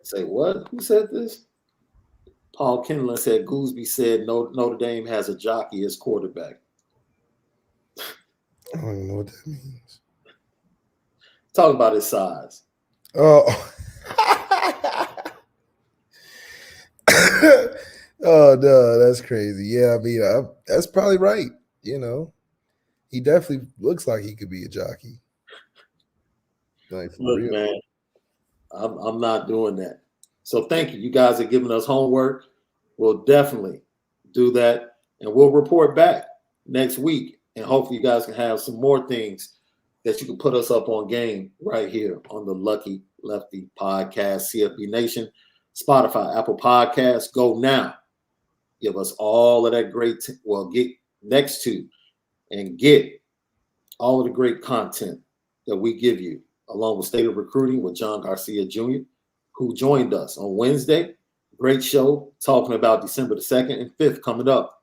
Say what? Who said this? Paul Kinlan said Gooseby said Notre Dame has a jockey as quarterback. I don't even know what that means. Talk about his size. Oh. Oh no, that's crazy. Yeah, I mean, that's probably right. He definitely looks like he could be a jockey. Like, look, real. Man, I'm not doing that. So thank you. You guys are giving us homework. We'll definitely do that, and we'll report back next week. And hopefully, you guys can have some more things that you can put us up on game right here on the Lucky Lefty Podcast, CFB Nation, Spotify, Apple Podcasts. Go now. Give us all of that great, get next to and get all of the great content that we give you, along with State of Recruiting with John Garcia Jr., who joined us on Wednesday. Great show talking about December the 2nd and 5th coming up.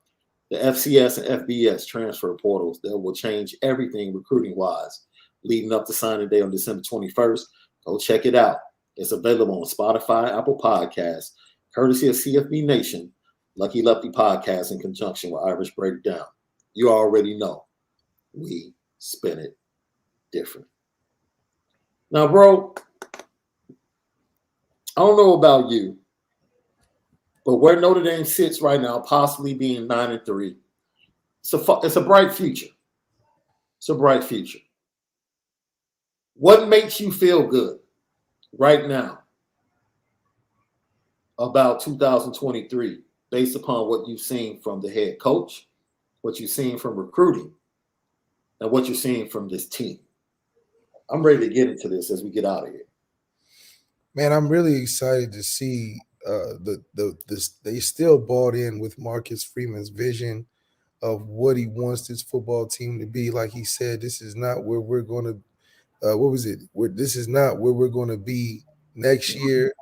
The FCS and FBS transfer portals that will change everything recruiting-wise leading up to signing day on December 21st. Go check it out. It's available on Spotify, Apple Podcasts, courtesy of CFB Nation, Lucky Lefty Podcast in conjunction with Irish Breakdown. You already know we spin it different. Now, bro, I don't know about you, but where Notre Dame sits right now, possibly being 9-3, it's a bright future. It's a bright future. What makes you feel good right now about 2023 based upon what you've seen from the head coach, what you've seen from recruiting, and what you're seeing from this team? I'm ready to get into this as we get out of here. Man, I'm really excited to see they still bought in with Marcus Freeman's vision of what he wants this football team to be. Like he said, this is not where we're going to this is not where we're going to be next year.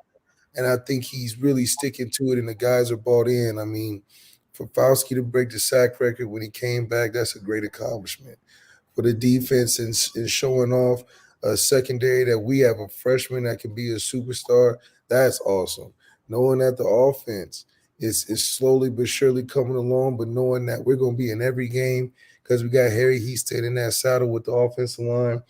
And I think he's really sticking to it, and the guys are bought in. I mean, for Fauski to break the sack record when he came back, that's a great accomplishment. For the defense and showing off a secondary that we have a freshman that can be a superstar, that's awesome. Knowing that the offense is slowly but surely coming along, but knowing that we're going to be in every game because we got Harry Heasted in that saddle with the offensive line,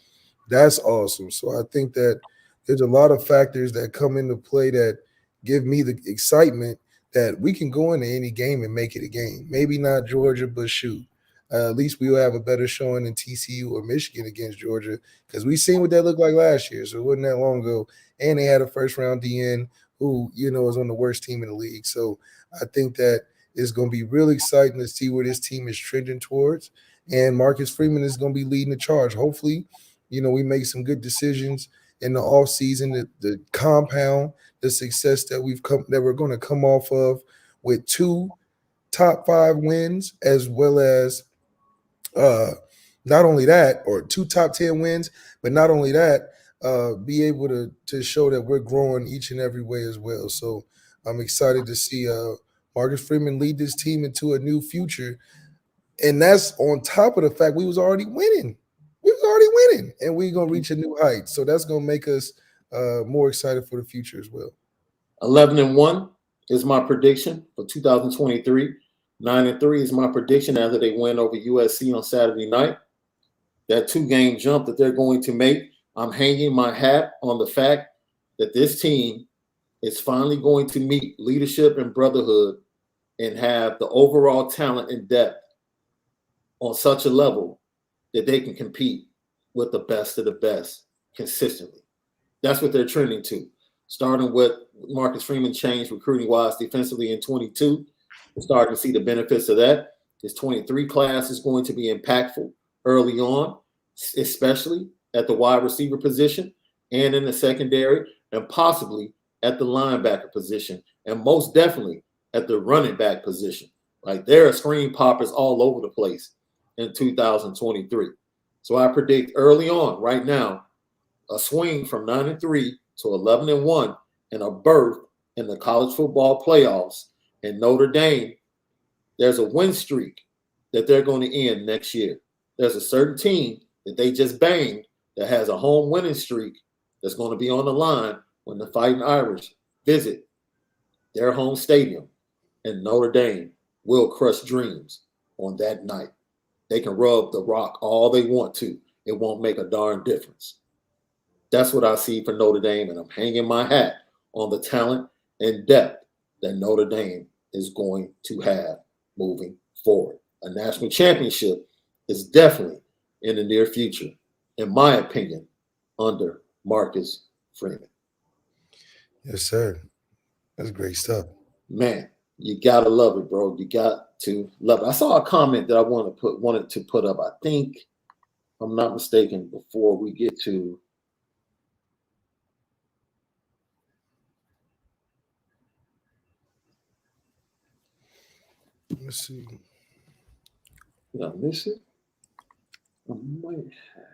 that's awesome. So I think that there's a lot of factors that come into play that give me the excitement that we can go into any game and make it a game. Maybe not Georgia, but shoot. At least we will have a better showing than TCU or Michigan against Georgia because we seen what that looked like last year. So it wasn't that long ago. And they had a first-round DN who, is on the worst team in the league. So I think that it's going to be really exciting to see where this team is trending towards. And Marcus Freeman is going to be leading the charge. Hopefully, we make some good decisions in the offseason, the compound, the success that we're going to come off of with 2 top 5 wins, as well as not only that, or 2 top 10 wins, but not only that, be able to show that we're growing each and every way as well. So I'm excited to see Marcus Freeman lead this team into a new future. And that's on top of the fact we was already winning. We was already winning, and we're going to reach a new height. So that's going to make us more excited for the future as well. 11-1 is my prediction for 2023. 9-3 is my prediction after they win over USC on Saturday night. That 2-game jump that they're going to make, I'm hanging my hat on the fact that this team is finally going to meet leadership and brotherhood and have the overall talent and depth on such a level that they can compete with the best of the best consistently. That's what they're trending to. Starting with Marcus Freeman changed recruiting-wise defensively in 22. We're starting to see the benefits of that. This 23 class is going to be impactful early on, especially at the wide receiver position and in the secondary, and possibly at the linebacker position, and most definitely at the running back position. Like, there are screen poppers all over the place in 2023. So I predict early on, right now, a swing from 9-3 to 11-1 and a berth in the college football playoffs. In Notre Dame, there's a win streak that they're going to end next year. There's a certain team that they just banged that has a home winning streak that's going to be on the line when the Fighting Irish visit their home stadium, and Notre Dame will crush dreams on that night. They can rub the rock all they want to. It won't make a darn difference. That's what I see for Notre Dame, and I'm hanging my hat on the talent and depth that Notre Dame is going to have moving forward. A national championship is definitely in the near future, in my opinion, under Marcus Freeman. Yes, sir. That's great stuff. Man, you gotta love it, bro. You got to love it. I saw a comment that I wanted to put up. I think, if I'm not mistaken, before we get to let's see. Did I miss it? I might have.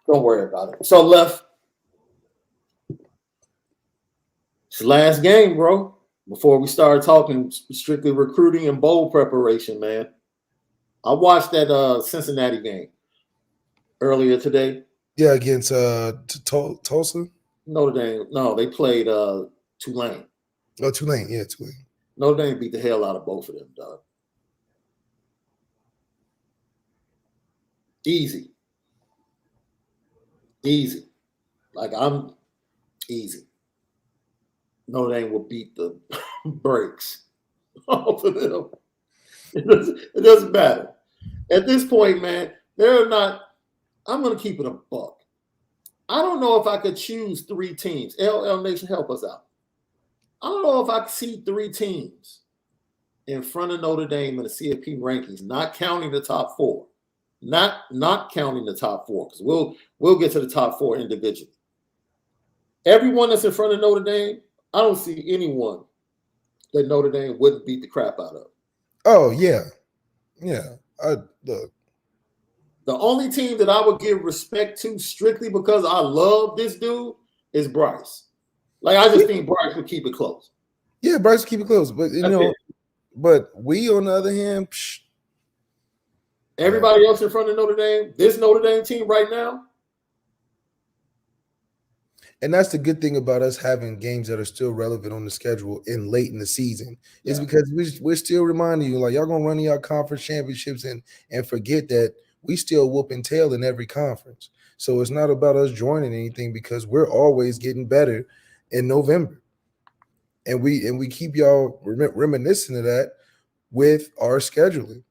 Don't worry about it. So, Left, it's the last game, bro. Before we start talking strictly recruiting and bowl preparation, man. I watched that Cincinnati game earlier today. Yeah, against Tulsa? Notre Dame. No, they played Tulane. Oh, Tulane. Yeah, Tulane. Notre Dame beat the hell out of both of them, dog. Easy. Like, I'm easy. Notre Dame will beat the brakes off of them. It doesn't matter. At this point, man, they're not. I'm going to keep it a buck. I don't know if I could choose 3 teams. LL Nation, help us out. I don't know if I could see 3 teams in front of Notre Dame in the CFP rankings, not counting the top 4. Not counting the top 4, because we'll get to the top 4 individually. Everyone that's in front of Notre Dame, I don't see anyone that Notre Dame wouldn't beat the crap out of. Oh, yeah. Yeah. Look. The only team that I would give respect to strictly because I love this dude is Bryce. Like, I just think Bryce would keep it close. Yeah, Bryce would keep it close. But, but we, on the other hand, everybody else in front of Notre Dame, this Notre Dame team right now. And that's the good thing about us having games that are still relevant on the schedule in late in the season, is because we're still reminding you, like, y'all gonna run your conference championships and forget that we still whooping tail in every conference. So it's not about us joining anything, because we're always getting better in November. And we keep y'all reminiscent of that with our scheduling.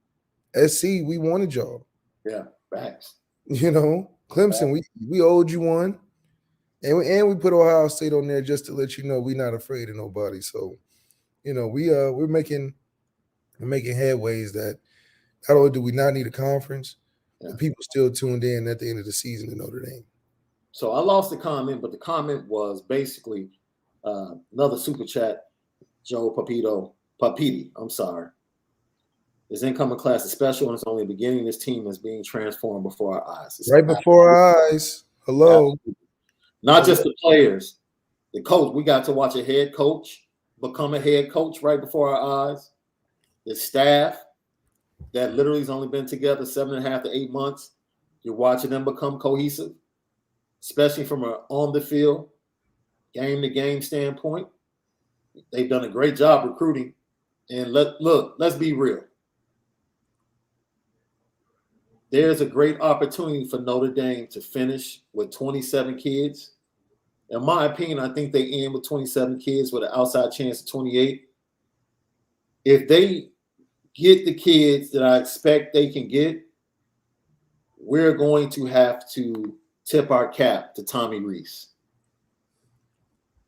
SC, we wanted y'all. Yeah, facts. Clemson, we owed you one. And we put Ohio State on there just to let you know we're not afraid of nobody. So, we're making headways that not only do we not need a conference, but people still tuned in at the end of the season to Notre Dame. So I lost the comment, but the comment was basically another super chat, Joe Papiti, I'm sorry. This incoming class is special, and it's only the beginning. This team is being transformed before our eyes. Right before our eyes. Hello. Not just the players, the coach. We got to watch a head coach become a head coach right before our eyes. The staff that literally has only been together 7.5 to 8 months. You're watching them become cohesive, especially from an on the field, game to game standpoint. They've done a great job recruiting. And let's be real. There's a great opportunity for Notre Dame to finish with 27 kids. In my opinion, I think they end with 27 kids with an outside chance of 28. If they get the kids that I expect they can get, we're going to have to tip our cap to Tommy Rees,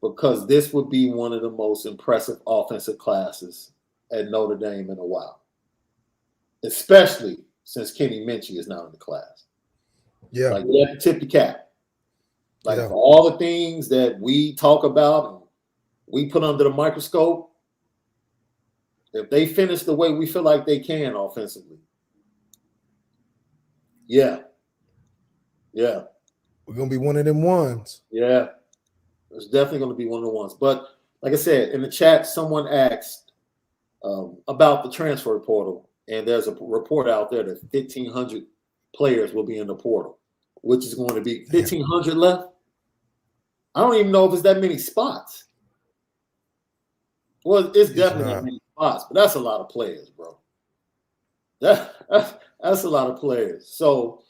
because this would be one of the most impressive offensive classes at Notre Dame in a while, especially since Kenny Minchie is now in the class. Yeah. Like, you have to tip the cap. Like, for all the things that we talk about and we put under the microscope, if they finish the way we feel like they can offensively, we're going to be one of them ones. Yeah, it's definitely going to be one of the ones. But like I said, in the chat, someone asked about the transfer portal, and there's a report out there that 1,500 players will be in the portal, which is going to be 1,500 left. I don't even know if it's that many spots. Well, it's definitely not many spots, but that's a lot of players, bro. That's a lot of players. So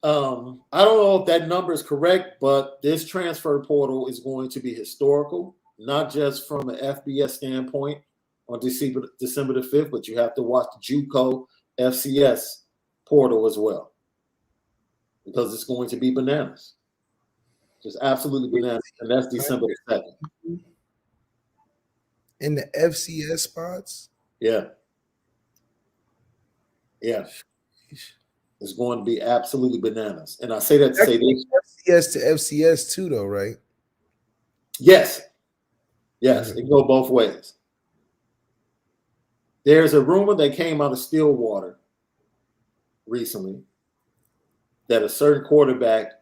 I don't know if that number is correct, but this transfer portal is going to be historical, not just from an FBS standpoint on December the 5th, but you have to watch the JUCO FCS portal as well, because it's going to be bananas. Just absolutely bananas, and that's December the 2nd. In the FCS spots? Yeah. It's going to be absolutely bananas. And I say that to say this. FCS to FCS too, though, right? Yes, it can go both ways. There's a rumor that came out of Stillwater recently that a certain quarterback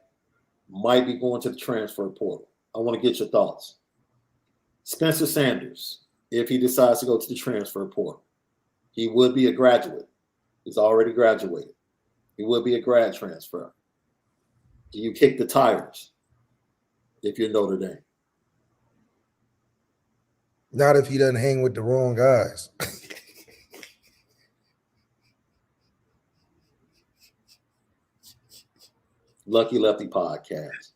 might be going to the transfer portal. I want to get your thoughts. Spencer Sanders, if he decides to go to the transfer portal, he would be a graduate. He's already graduated. He would be a grad transfer. Do you kick the tires if you're Notre Dame? Not if he doesn't hang with the wrong guys. Lucky Lefty podcast.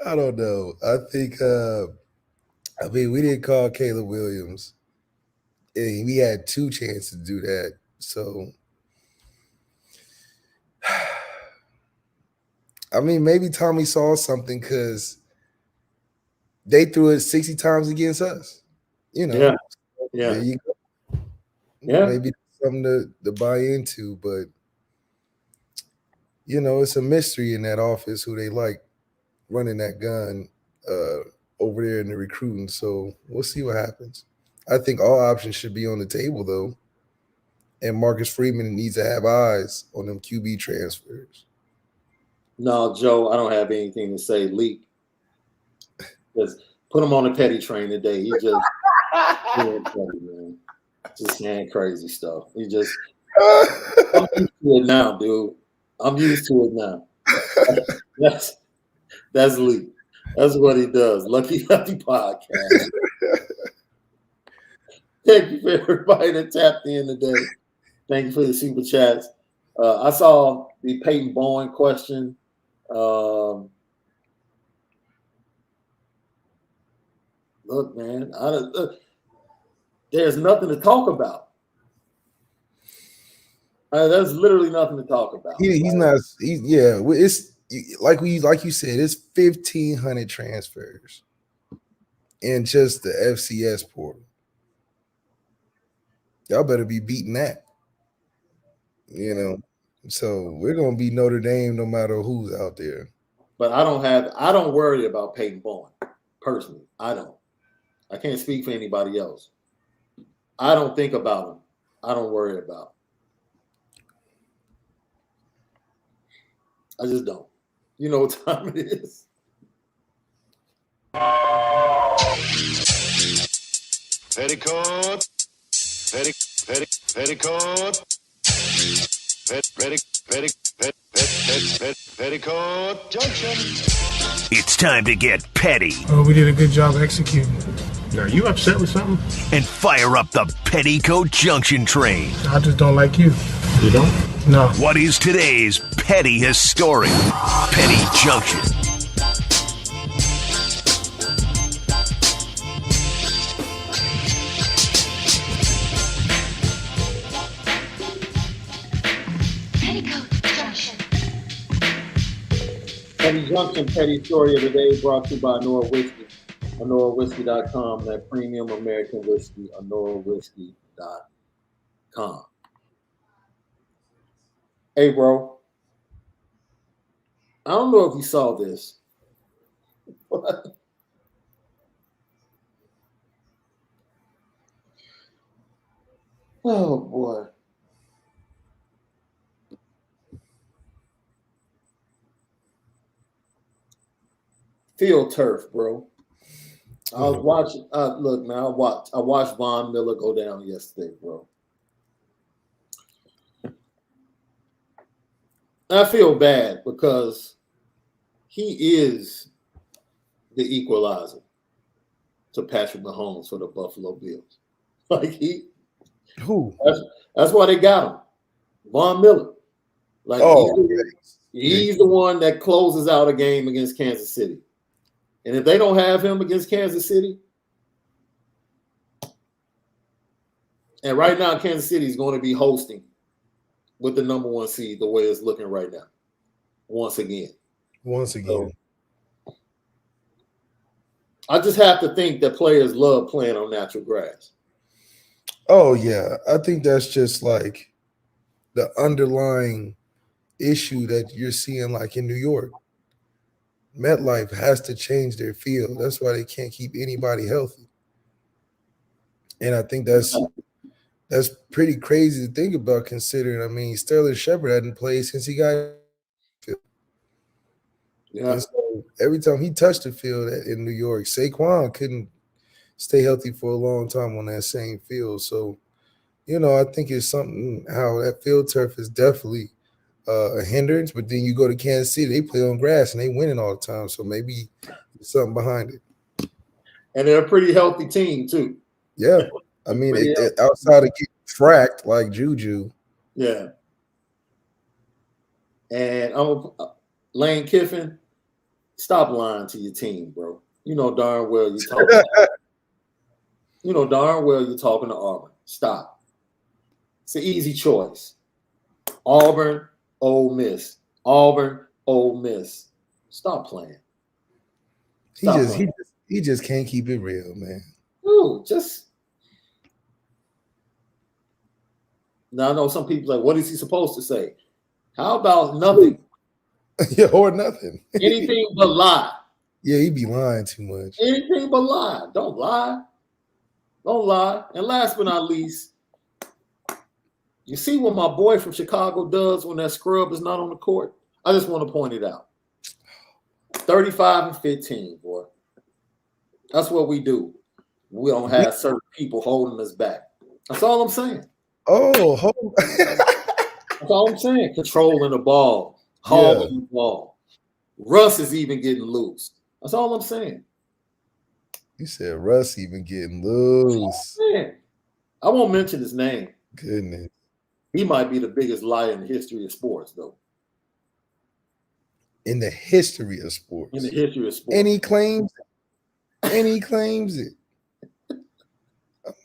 I don't know. I think we didn't call Caleb Williams. And we had 2 chances to do that. So I mean, maybe Tommy saw something because they threw it 60 times against us. You know. Yeah. There you go. Yeah. Maybe something to buy into, but you know, it's a mystery in that office who they like running that gun over there in the recruiting. So we'll see what happens. I think all options should be on the table, though. And Marcus Freeman needs to have eyes on them QB transfers. No, Joe, I don't have anything to say. Leak. Just put him on the petty train today. He just just saying crazy stuff. He just I'm used to it now, dude. I'm used to it now. That's Leak. That's what he does. Lucky Lefty podcast. Thank you for everybody that tapped in today. Thank you for the super chats. I saw the Peyton Bowen question. Look, man, there's nothing to talk about. There's literally nothing to talk about. It's like you said, it's 1,500 transfers in just the FCS portal. Y'all better be beating that. You know, so we're gonna be Notre Dame no matter who's out there. But I don't worry about Peyton Bowen personally. I don't. I can't speak for anybody else. I don't think about them. I don't worry about them. I just don't. You know what time it is. Petticoat. Petticoat. Petticoat Junction. It's time to get petty. Oh, we did a good job executing. Are you upset with something? And fire up the Petticoat Junction train. I just don't like you. You don't? No. What is today's petty historic? Petty Junction. Petty Junction, petty story of the day brought to you by Onora Whiskey. OnoraWhiskey.com, that premium American whiskey, OnoraWhiskey.com. Hey, bro. I don't know if you saw this. Oh, boy. Field turf, bro. I was watching. Look, man, I watched Von Miller go down yesterday, bro. I feel bad because he is the equalizer to Patrick Mahomes for the Buffalo Bills. Like that's why they got him. Von Miller. Like he's the one that closes out a game against Kansas City. And if they don't have him against Kansas City, and right now Kansas City is going to be hosting with the number 1 seed the way it's looking right now. Once again. So, I just have to think that players love playing on natural grass. Oh, yeah. I think that's just like the underlying issue that you're seeing like in New York. MetLife has to change their field. That's why they can't keep anybody healthy. And I think that's pretty crazy to think about considering, I mean, Sterling Shepard hadn't played since he got field. Yeah. And so every time he touched the field in New York, Saquon couldn't stay healthy for a long time on that same field. So, you know, I think it's something how that field turf is definitely a hindrance, but then you go to Kansas City, they play on grass and they winning all the time. So maybe there's something behind it. And they're a pretty healthy team too. Yeah. I mean, outside of getting fracked like Juju. Yeah. And Lane Kiffin, stop lying to your team, bro. You know darn well you're talking. You know darn well you're talking to Auburn. Stop. It's an easy choice. Auburn, Ole Miss. Auburn, Ole Miss. Stop playing. He just can't keep it real, man. Dude, now I know some people like, what is he supposed to say? How about nothing? Yeah, or nothing. Anything but lie. Yeah, he be lying too much. Anything but lie. Don't lie. Don't lie. And last but not least, you see what my boy from Chicago does when that scrub is not on the court? I just want to point it out. 35-15, boy. That's what we do. We don't have certain people holding us back. That's all I'm saying. Oh, that's all I'm saying. Controlling the ball, holding the ball. Russ is even getting loose. That's all I'm saying. You said Russ even getting loose. I won't mention his name. Goodness. He might be the biggest liar in the history of sports, though. In the history of sports. In the history of sports. And he claims it. I'm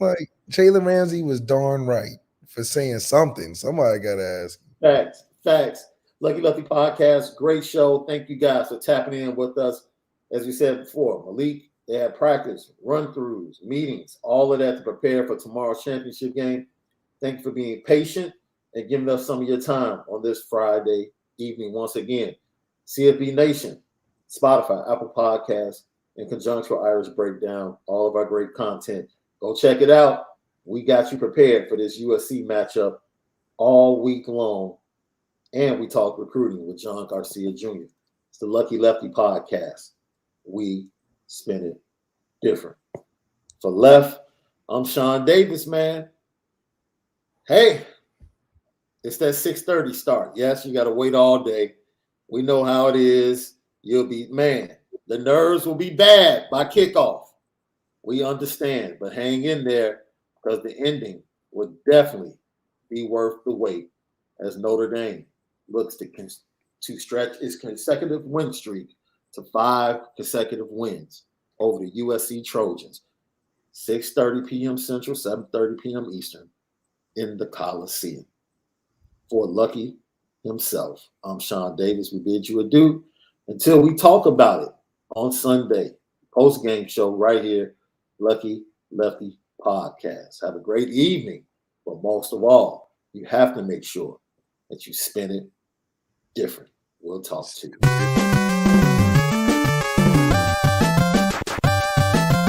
like, Jalen Ramsey was darn right for saying something. Somebody got to ask. Facts. Lucky Lefty Podcast, great show. Thank you guys for tapping in with us. As we said before, Malik, they had practice, run-throughs, meetings, all of that to prepare for tomorrow's championship game. Thank you for being patient and giving us some of your time on this Friday evening once again. CFB Nation, Spotify, Apple Podcasts, in conjunction with Irish Breakdown, all of our great content. Go check it out. We got you prepared for this USC matchup all week long. And we talk recruiting with John Garcia Jr. It's the Lucky Lefty podcast. We spin it different. For Left, I'm Shaun Davis, man. Hey, it's that 6:30 start. Yes, you got to wait all day. We know how it is. You'll be, man, the nerves will be bad by kickoff. We understand, but hang in there because the ending would definitely be worth the wait as Notre Dame looks to stretch its consecutive win streak to 5 consecutive wins over the USC Trojans. 6:30 p.m. Central, 7:30 p.m. Eastern in the Coliseum. For Lucky himself, I'm Shaun Davis. We bid you adieu until we talk about it on Sunday. Post-game show right here, Lucky Lefty Podcast. Have a great evening, but most of all, you have to make sure that you spin it different. We'll talk to you.